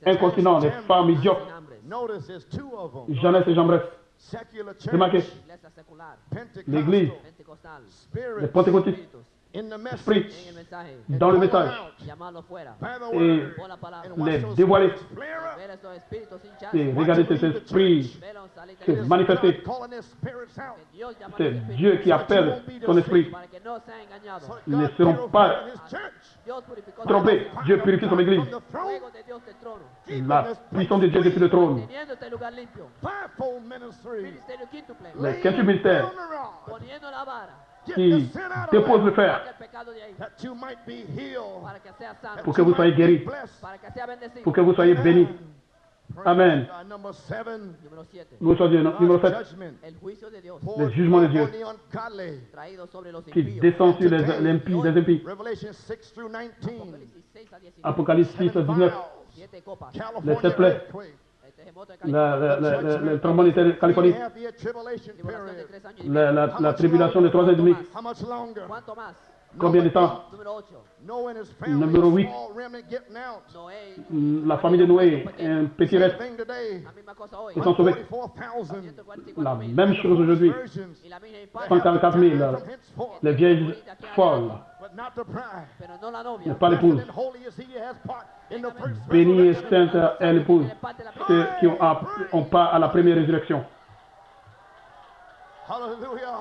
incontinent, des femmes médiocres, Sin hambres. Notice there's two of them. Jeunesse et Jambres. Secular Remarquez, church, Iglesia secular. l'Église, Pentecostal, Pentecostal. les spirit pentecôtistes, Espíritus. in the Esprit, message, En el mensaje. dans le message, Llamarlo fuera. by the et word, Por la palabra. and watch les those dévoiler. spirits flare up. Ver estos espíritus sin et chance. regardez cet esprit Velos salir se de Dios. manifester. God calling their spirits out. Que Dios llama a C'est los espíritus Dieu qui appelle son esprit. para que no sea engañado. So Ils ne God seront purified pas his church. Dios purificó trompés. Dieu purifie son Église. From the throne, fuego de Dios del trono. La puissance de Dieu depuis le trône. Teniendo este lugar limpio. fivefold ministry, Ministerio quíntuple. Les quintuple ministères down the rod. Poniendo la vara. Get qui the sin out of déposent le there, fer Saca el pecado de ahí. that you might be healed, Para que sea sano. pour que vous soyez guéris, blessed. Para que sea bendecido. pour que vous soyez bénis. Praise Amen. God. Number 7, Número 7. Nous sommes Dieu. Numéro God's 7, judgment El juicio de Dios. poured jugements de out Dieu. on the ungodly. Traído sobre los qui impíos. descend sur les impies, les impies. Revelation 6 through 19, Apocalipsis 6 a 19. Apocalypse 6, 19. vials, 7 copas. California sept plaies. earthquake, El terremoto de Le tremblement de terre de Californie. 3-year tribulation Tribulación de period. 3 años y medio. La tribulation de 3 ans et demi. How much longer? ¿Cuánto más? Combien de temps? Número 8. Noah and his family, Numéro a 8. small remnant getting out. Noé. La famille de Noé, un petit Same reste, thing today. La misma cosa hoy. ils sont sauvés. 44,000. 144 La 000. même chose aujourd'hui. Virgins. Y la misma impacta. 144 000, From henceforth, les vieilles folles, but not the bride. Pero no la novia. mais pas l'épouse. Blessed and holy is he who has part in the first Bénie et resurrection. sainte est l'épouse, ceux qui ont part à la première résurrection. Hallelujah.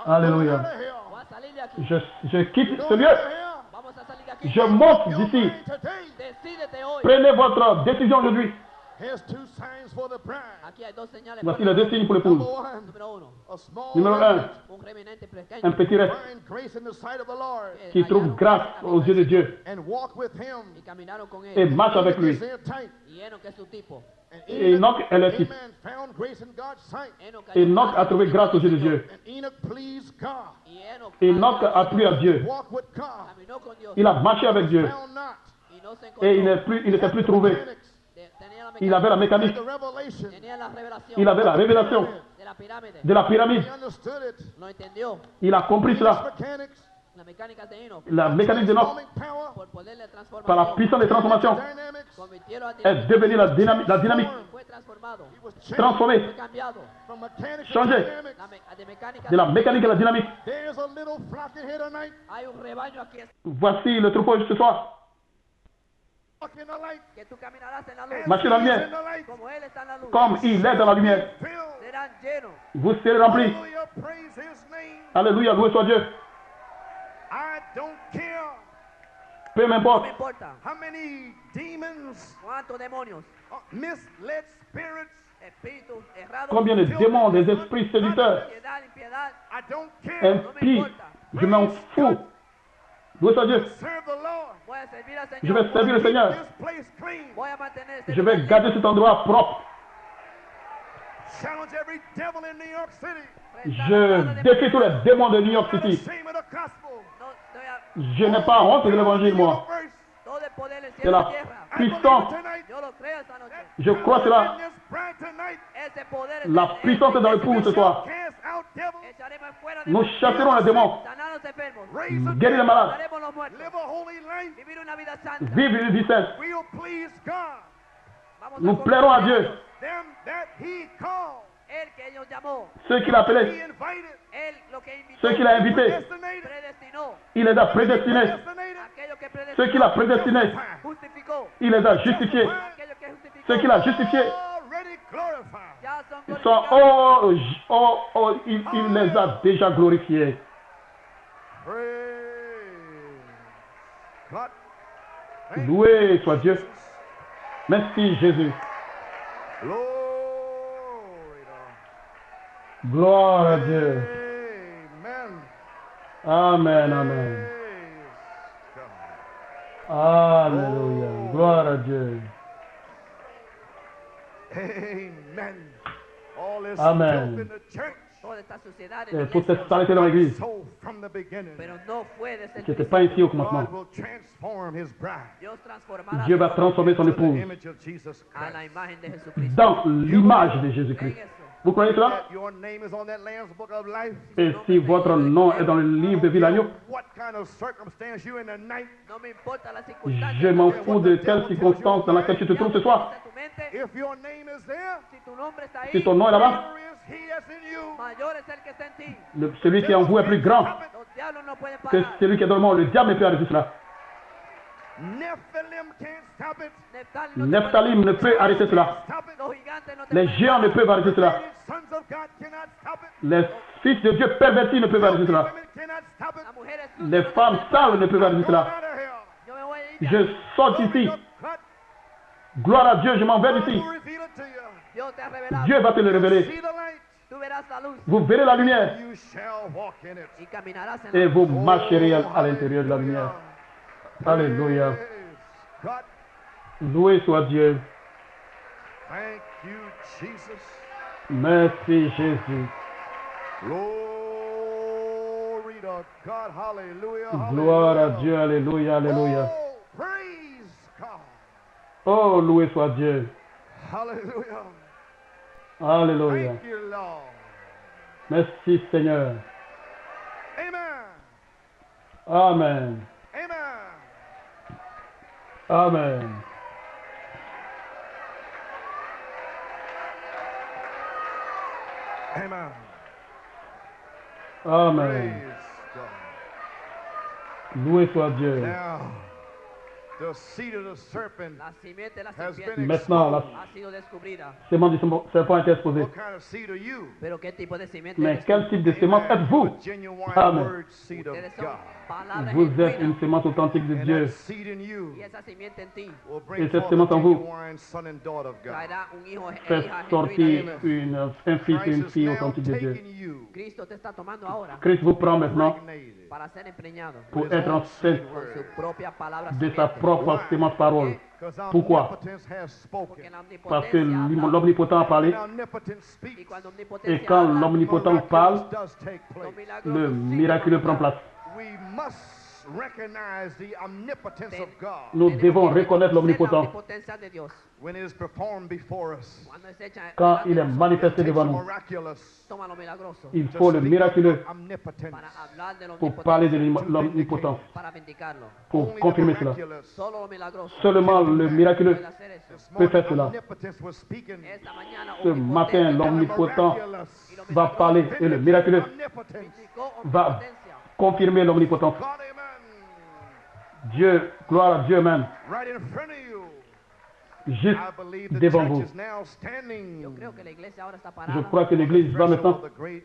Alléluia. Out of here. Voy a salir de aquí. Je quitte ce lieu. Out of here. Vamos a salir de aquí. Je monte Your d'ici. mind today. Decídete hoy. Prenez votre décision aujourd'hui. Here's two signs for the bride. Aquí hay dos señales. Voici para les deux signes pour l'épouse. Number one, Número 1. a small Numéro 1, remnant Un remanente pequeño. un petit reste find grace in the sight of the Lord qui trouve grâce aux yeux de Dieu and walk with him. Y caminaron con et él. marche avec lui. Is there tight. Y Enoch es su tipo. And Et Enoch est le type. Amen, found grace in God's sight. Enoch a trouvé grâce aux yeux de Dieu. And Enoch pleased God. Y Enoch Enoch a plu à Dieu. Walk with God. caminó con Dios. Il a marché avec Dieu. Found not. Y no se Et encontró. il n'était plus trouvé. Mechanics. Tenía la Il avait la Had mécanique. the revelation. Tenía la revelación Il avait la révélation de la pirámide. de la pyramide. He understood it. Lo entendió. Il a compris cela. Mechanics. La mecánica de Enoch. La mécanique de Enoch, Transforming power. Por poder de transformación. par la puissance des transformations, Dynamics. Convirtieron a est devenue la dynamique Fue transformado. He was changed transformée Fue cambiado. from mechanics to Changé. dynamics. De mecánica. de la mécanique à la dynamique. There's a little flock in here tonight. Hay un rebaño aquí Voici le troupeau ce soir. Walk in the light. que tú caminarás en la luz. Marchez dans la He is lumière. in the light. Como él está en la luz. Comme il est dans la lumière. Filled. Serán llenos. Vous serez remplis. Hallelujah. Praise his name. Alléluia, loué soit Dieu. I don't care Peu No me m'importe importa how many demons, cuántos demonios, misled spirits. espíritus errados, combien de démons, des esprits séducteurs, piedad, impiedad. I don't care. impies. Je m'en fous. Loué soit Dieu. Serve the Lord. Voy a servir al Je Señor. vais servir le Seigneur. This place clean. Voy a mantener este Je vais lugar garder cet endroit propre. Challenge every devil in New York City. Je défie tous les démons de New York Not City. ashamed of the gospel. No, estoy a- Je n'ai pas honte de l'évangile, moi. Universe. todo el poder del C'est cielo y la la tierra. I believe puissance. it tonight. Yo lo creo esta noche. Je crois cela. In this bride tonight. Ese poder es La puissance est dans l'époux ce soir. Cast out devils. Echaremos fuera Nous demonios. chasserons les démons. Sanar a los enfermos. Raise the Guérir les malades. Sanaremos los muertos. Live a holy life. Vivir una vida santa. Vive une vie sainte. We'll please God. Vamos Nous a plairons à complacer Dieu. Them that he called. Él que ellos llamó. Ceux qu'il a He appelés, invited. Él lo que invitó. ceux qu'il a invités, Predestinated. Predestinó. il les a prédestinés. Predestinated. Aquello que Ceux predestinó. qu'il a prédestinés, Justificó. il les a justifiés. Aquello que justificó. Ceux qu'il a justifiés, Already glorified. Ya son ils sont, glorificados. il les a déjà glorifiés. Praise God. Thank Loué soit Dieu. Merci Jésus. Glory to Gloire à Dieu. Amen. Amen, amen. Praise God. Alléluia. Gloire à Dieu. Amen. All this Amen. filth in the church. Toda esta suciedad en Et la toute cette iglesia, saleté dans l'église, So from the beginning, pero no fue desde el qui n'était pas ici au principio. commencement, God will transform his bride Dios transformará Dieu a va su transformer son to the épouse image of Jesus a la Christ. imagen de Jesucristo. dans l'image de Jésus-Christ. Creen eso. Vous croyez cela? That your name is on that Lamb's Book of Life. Et si votre nom est dans le livre de vie de l'agneau, What kind of circumstance you in the night? No me importa la circunstancia. je m'en fous de quelle circonstance dans laquelle tu te trouves ce soir. If your name is there, Si tu nombre está ahí, Si ton nom est là-bas, greater is he that's in you. mayor es el que está en ti. celui qui est en vous est plus grand Los diablos no pueden que parar. celui qui est dans le monde. Le diable ne peut arrêter cela. Nephilim can't stop it. Nephthalim ne peut arrêter cela. Stop it. Los gigantes no te Les pueden géants ne parar. peuvent arrêter cela. Sons of God cannot stop it. Les fils de Dieu pervertis ne peuvent arrêter cela. Women cannot stop it. Las mujeres sucias Les no te femmes pueden sales ne peuvent arrêter Go cela. out of here. Yo me voy a ir. Je sors d'ici. Cut. Gloire à Dieu, je m'en vais God d'ici. will reveal it to you. Dios te ha revelado. Dieu va te le révéler. See the light. Tú verás la luz Vous verrez la lumière You shall walk in it. y caminarás en et la vous luz. marcherez à l'intérieur de la lumière. Alléluia. Praise God. Loué soit Dieu. Thank you, Jesus. Merci Jésus. Glory to God. Hallelujah. Gloire à hallelujah. Dieu. Alléluia. Alléluia. Oh, praise God. Oh, loué soit Dieu. Hallelujah. Alléluia. Thank you, Lord. Merci Seigneur. Amen. Amen. Amen. Amen. Amen. Amen. Praise God. Loué soit Dieu. Now, the seed of the serpent La simiente de la has serpiente been Maintenant, la ha sido descubrida. sémence du serpent a été exposée. What kind of seed are you? Pero qué tipo de simiente Mais eres quel type de sémence Amen. êtes-vous? A genuine Amen. word seed of Ustedes son God. palabras Vous êtes genuinas. une sémence authentique de And Dieu. that seed in you Y esa simiente en ti will Et bring cette forth sémence a en vous genuine son and daughter of God. traerá un hijo e Fait hija sortir genuina. un fils et une Christ is fille now authentique de Dieu. taking you, Cristo te está tomando ahora Christ vous prend maintenant impregnated para ser empreñado pour être enceinte con su propia palabra de sa simiente. propre sémence parole. because Pourquoi? omnipotence has Porque spoken. la Parce que omnipotencia habla, l'omnipotent a parlé. And omnipotence y speaks. cuando Et omnipotencia quand habla, l'omnipotent parle, Miraculous does take lo place. milagroso le sigue miraculeux prend tomando place. We must recognize the omnipotence of God Nous Tenemos devons que reconnaître reconocer la l'omnipotent omnipotencia de Dios. when it is performed before us. Cuando es hecha quand delante il de est nosotros, manifesté It takes devant the nous. miraculous toma lo milagroso Il to faut le speak miraculeux of omnipotence. para hablar de pour parler de l'omnipotencia, l'omnipotence, para vindicarlo. pour Only the confirmer cela. miraculous. Solo lo milagroso Seulement le miraculeux puede hacer eso. This peut faire morning, cela. omnipotence was speaking. Esta mañana Ce matin, omnipotencia And the l'omnipotent miraculous y lo va milagroso parler et le miraculeux omnipotence. vindicó va omnipotencia. confirmer l'omnipotence. God, amen. Dieu, gloire à Dieu même, Right in front of you. juste I believe the devant church vous. is now standing. Yo creo que la iglesia ahora está Je parada crois que l'Église va Threshold maintenant, of the great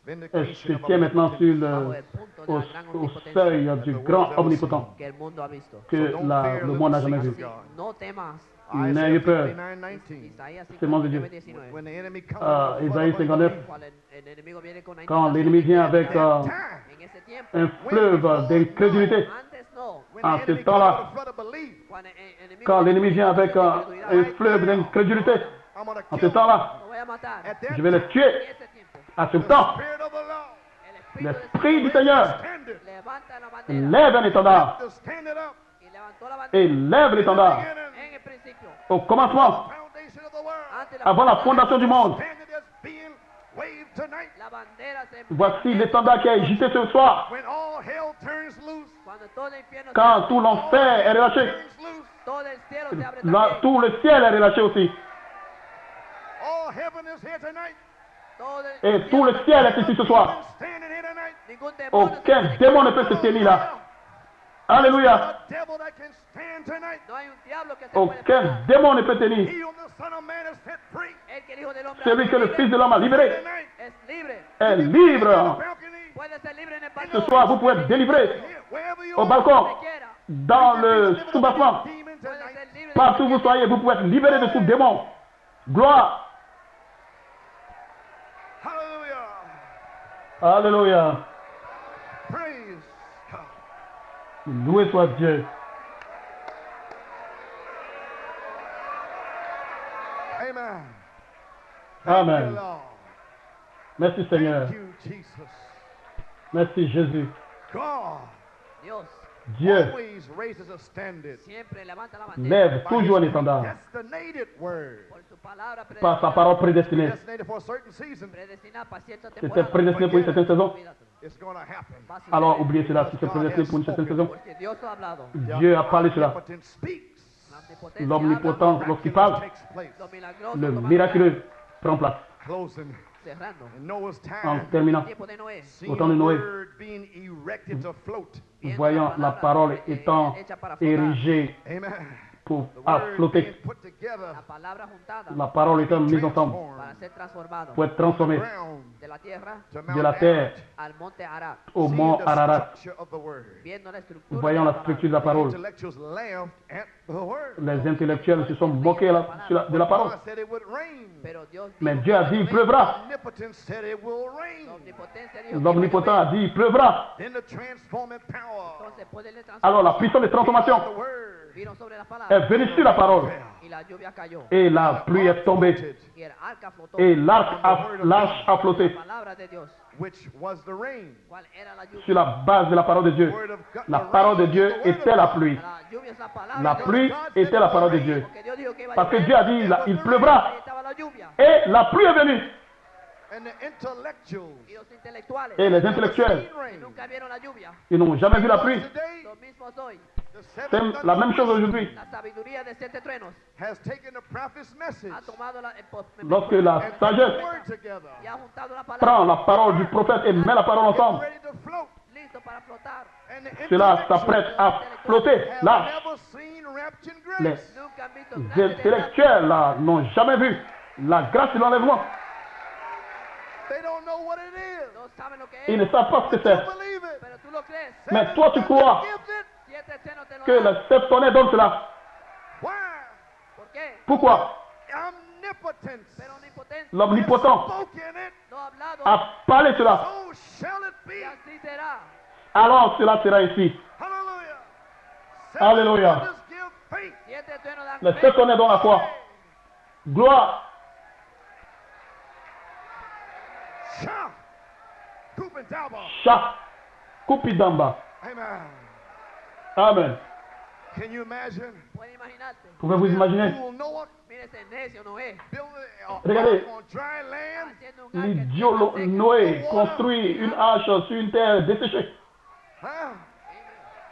elle vindication se of tient maintenant omnipotence. sur bajo le, el punto de au, la gran au omnipotencia seuil du grand omnipotent que el mundo ha visto. que So don't fear le the monde n'a jamais things vu. of Así, God. no temas. N'ayez peur. Isaiah 59:19. Isaías Sémence de Dieu. 59:19. When the enemy comes Ah, in the Isaïe flood of 59, unbelief, Cuando el enemigo viene con la quand inundación l'ennemi de vient avec incredulidad, time, en ese tiempo, un fleuve d'incrédulité, antes no, when en the ce enemy temps-là, comes with a flood of belief, cuando el enemigo quand viene l'ennemi con vient avec inundación de un incredulidad, fleuve d'incrédulité, I'm going to en ce kill temps-là, lo voy a matar. At that je vais le time, tuer. En ese tiempo, À ce the temps, Spirit of the Lord el l'Esprit du Espíritu Seigneur standeth levanta la bandera lève un étendard to stand it up y levantó la et bandera lève l'étendard. beginning, en el principio, Au commencement, foundation of the world. antes avant la fondation du monde, Standing as being waved tonight. la bandera se voici l'étendard qui est agité ce soir. When all hell turns loose, cuando todo el infierno se Quand abre, tout l'enfer est relâché, turns loose, todo el cielo se abre là, también. tout le ciel est relâché aussi. all heaven is here tonight. Todo el Et cielo tout le también. ciel est ici ce soir. Demons standing here tonight. Ningún demonio se Aucun puede démon ne quedar. peut se tenir là. Alléluia. A devil that can stand tonight. No hay un diablo que se puede Aucun parar. démon ne peut tenir. He whom the Son of Man has set free El que el Hijo del Hombre Celui hace que le libre Fils de l'homme a libéré tonight. es libre. est libre. Balcony, Puede ser libre en el Ce balcón. soir, vous pouvez être délivré here, wherever you au are. balcon, Donde quiera. dans le sous-bassement. Demons Puede tonight. ser libre de Partout où vous cualquier soyez, vous pouvez être libéré de tout démon. Gloire. Hallelujah. Alléluia. Praise God. Loué soit Dieu. Amen. Lord. Merci Seigneur. Thank you, Jesus. Merci Jésus. God Dios Dieu always raises a standard siempre levanta la bandera lève by toujours un his étendard predestinated word. por su palabra par sa parole prédestinée. Predestinated for a certain season. predestinada para cierta C'était temporada. prédestiné pour une certaine saison. Olvídate, It's going to happen. va a suceder, Alors oubliez cela. Si c'est prédestiné pour une certaine saison, porque Dios lo ha hablado. Dieu a parlé cela. Omnipotent speaks. La omnipotencia L'omnipotent, habla, lorsqu'il Miraculous parle, takes place. lo milagroso le toma miraculeux prend place. Closing. lugar, cerrando. In Noah's En time, terminant, Tiempo de Noé, seeing Au temps de the Noé. word being erected to float. viendo voyant la parole étant hecha para flotar, érigée Amen. pour The à word flotter, being put together la palabra juntada la parole étant mise ensemble para ser transformado pour être transformée ground de la tierra to de Mount la terre al monte Arad, au Seeing mont the Ararat, structure of the word. viendo la estructura voyant de la structure de la The parole. intellectuals laughed at the word. Les intellectuels se sont moqués de la parole. God said it would rain. Pero Dios Mais dijo Dieu que a va a dit, il llover. pleuvra. Omnipotence said it will La rain. omnipotencia dijo que va a L'omnipotent a llover. dit, il pleuvra. Then the transforming power Entonces poder de Alors la transformación puissance de of transformation the word vino sobre la est palabra venue sur la parole. y la lluvia cayó Et la pluie est tombée. y el arca flotó. Et l'arche a flotté La palabra de Dios, which was the rain. ¿cuál era la lluvia? sur la base de la parole de Dieu. Word of God, La the parole de rain Dieu is the word était of la God. pluie. La lluvia es la palabra La de Dios. pluie était la parole de Dieu. Porque Dios dijo que iba a Parce que llover, Dieu a dit, il pleuvra. ahí estaba la lluvia. Eh. Et la pluie est venue. And the intellectuals Y los intelectuales Et les never intellectuels, seen rain. que nunca vieron la lluvia, ils n'ont jamais vu la pluie. Today, los mismos hoy. the C'est seventh la même chose wisdom aujourd'hui. La sabiduría de siete truenos has taken the prophet's message ha tomado Lorsque la and put the sagesse word together. y ha juntado la prend palabra, la parole du prophète et met la parole Get ensemble, ready to float. listo para flotar. And the cela s'apprête intellectuals à flotter. have Là, never seen rapture and les grace. Nunca han visto clase de intellectuels là n'ont jamais vu la grâce de l'enlèvement. They don't know what it is. no saben lo que Ils es, ne savent pas ce que You c'est. believe it. pero tú lo crees. Mais toi, tu crois Gifted. Siete truenos te lo que dan. le septonné donne cela. Why? ¿Por qué? Pourquoi? Omnipotence. Pero omnipotencia L'omnipotent Spoken it, no ha hablado a parlé cela. so shall it y be. así será. Alors cela sera ainsi. Hallelujah. Alléluia. Seven wonders give faith. Siete truenos dan Le fe. septonné dans la foi. Gloire. Shout. Kupendaba. Chat. Kupidamba. Amen. Amen. Can you imagine? Puedes imaginarte. Pouvez-vous imaginer? Fool Noah Mira ese necio Noé building Regardez. on dry land. haciendo un arca en L'idiot tierra seca. Noé construit une hache sur une terre desséchée Huh?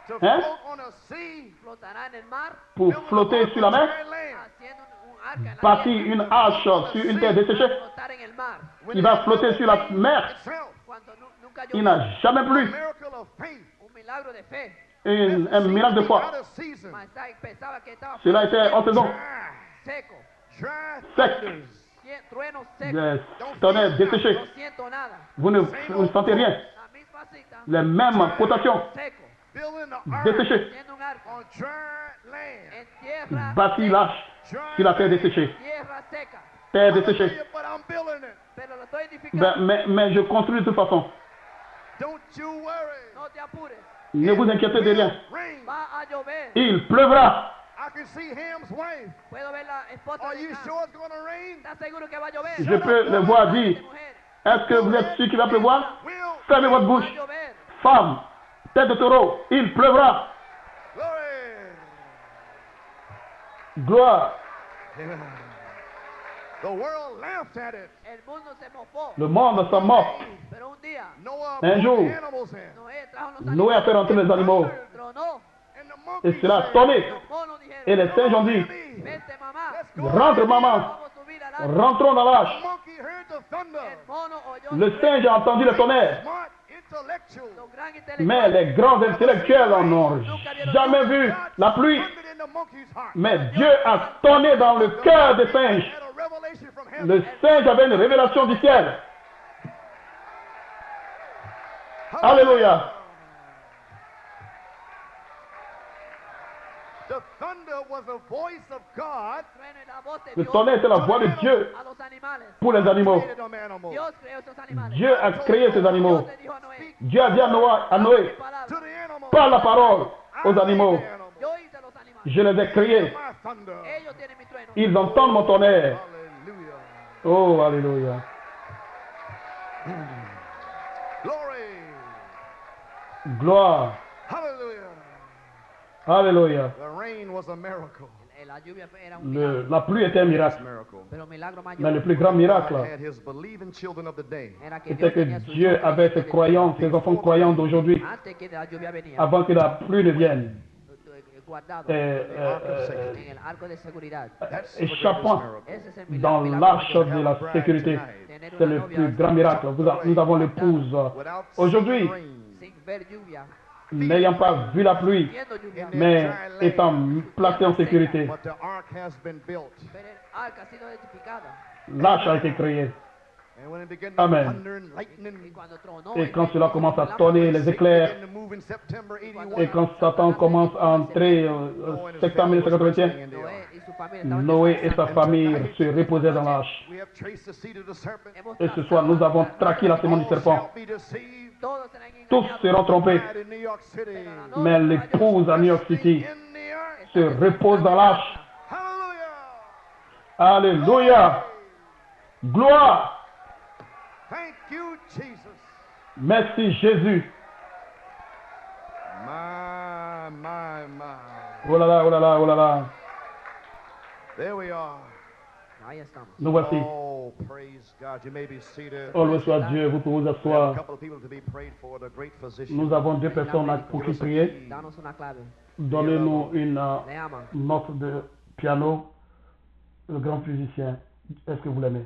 To Hein? float on a sea. Flotará en el mar pour building flotter an sur la ark on mer. dry land. haciendo un arca en la Bâtir tierra. une hache sur une terre desséchée Flotar en el mar When qui it va had flotter never sur la rained mer. itself. cuando nunca Il llovió. n'a jamais A plu. miracle of faith. Un milagro de fe. Un miracle de Out foi. of season. Masai pensaba que estaba Cela était en saison. Dry. seco. Dry Sec. thunders. Truenos secos. Des tonnerres desséchés. No siento nada. Vous ne sentez rien. La misma cita. Les mêmes cotations Seco. Building the ark desséchées. Haciendo un arca on dry land. en tierra Bâtit seca. l'hache sur la terre desséchée. Tierra seca. Terre desséchée. Hallelujah, but I'm building it. Pero lo estoy edificando. Mais je construis de toute façon. Don't you worry. No te apures. Ne vous inquiétez de rien. Rain. Va a llover. Il pleuvra. I can see Ham's wife. Puedo ver la esposa Are de you Cam. sure it's going to rain? ¿Estás seguro que va a llover? Je peux le voir dire, Mujer, est-ce que vous êtes sûr qu'il va pleuvoir? Will. Fermez votre va bouche. a llover. Femme, tête de taureau, il pleuvra. Glory. Gloire. Amen. The world laughed at it. El mundo se mofó. Le monde s'en moque. Pero un día, Noah Un brought jour, the animals in. Noé trajo los Noé a animales. fait rentrer les animaux. Tronó. And the Et monkeys cela a said, sonné. Los monos dijeron, Et les singes ont dit, "Mammy, vente mamá. let's go." rentre maman, Vamos a subir al arca. rentrons dans The l'âge. monkey heard the thunder. El mono oyó Le singe a entendu le tonnerre. Smart intellectual. los gran Mais les grands intellectuels en ont jamais vu la pluie. Thundered in the monkey's heart. Mais Dieu a tonné dans le cœur des singes. Had a revelation from heaven. Le singe avait une révélation du ciel. Alléluia. The thunder was the voice of God trueno y la voz de Le Dios tonnerre était la voix de Dieu a los animales. pour les animaux. created them animals. Dios creó esos animales. Dieu a créé ces animaux. Dios le dijo a Noé, Dieu a dit à Noé, mi palabra, To the animals. par la parole I aux made animaux, the animals. yo hice los animales. je les ai créés. My thunder. Ellos tienen mi trueno. Ils entendent mon tonnerre. Hallelujah. Oh, alléluia. Glory. Gloire. Hallelujah. Alléluia. The rain was a miracle. La lluvia era un milagro, La pluie était un miracle. Miracle. pero milagro Mais mayor le plus grand miracle, God had his believing children of the day. era que c'était Dios que tenía sus Dieu hijos avait ses creyentes croyants, ses enfants croyants d'aujourd'hui, antes que la lluvia venía, avant que la pluie ne vienne, guardado euh, en el arco de seguridad. That's the greatest échappant miracle. Ese es el dans milagro l'arche mayor. de la sécurité. Tener C'est una le novia plus grand miracle. Nous avons l'épouse. Without Aujourd'hui, seeing rain. sin ver lluvia, n'ayant pas vu la pluie, viendo lluvia, mais étant placé en sécurité, But the ark has been built. pero el arca ha sido edificada. l'arche a été créée. And when it began to Amen. thunder and Y lightning, cuando tronó, Et quand cela commence à tonner, les éclairs, began to move in September et 81. quand Satan commence à entrer en septembre 1981, Noé y su familia estaban Noé et sa descansando. famille se reposaient dans l'arche. We have traced the seed of the serpent. Hemos Et ce soir, nous avons traqué la semence du All serpent. shall be deceived. Todos serán Tous engañados. seront trompés, Bride in New York City. mais l'épouse à New York City In the ark. se repose dans l'arche. Hallelujah. Alléluia. Gloire. Thank you, Jesus. Merci Jésus. My. Oh là là, oh là là, oh là là. There we are. Ahí estamos. Nous voici. Oh, praise God. You may be seated. Oh, loué soit Dieu, vous pouvez vous We have a asseoir. couple of people to be prayed for, the great physician. Nous avons deux personnes pour qui prier. Danos una clave. Donnez-nous une Le aman. note de piano. Le grand musicien. Est-ce que vous l'aimez?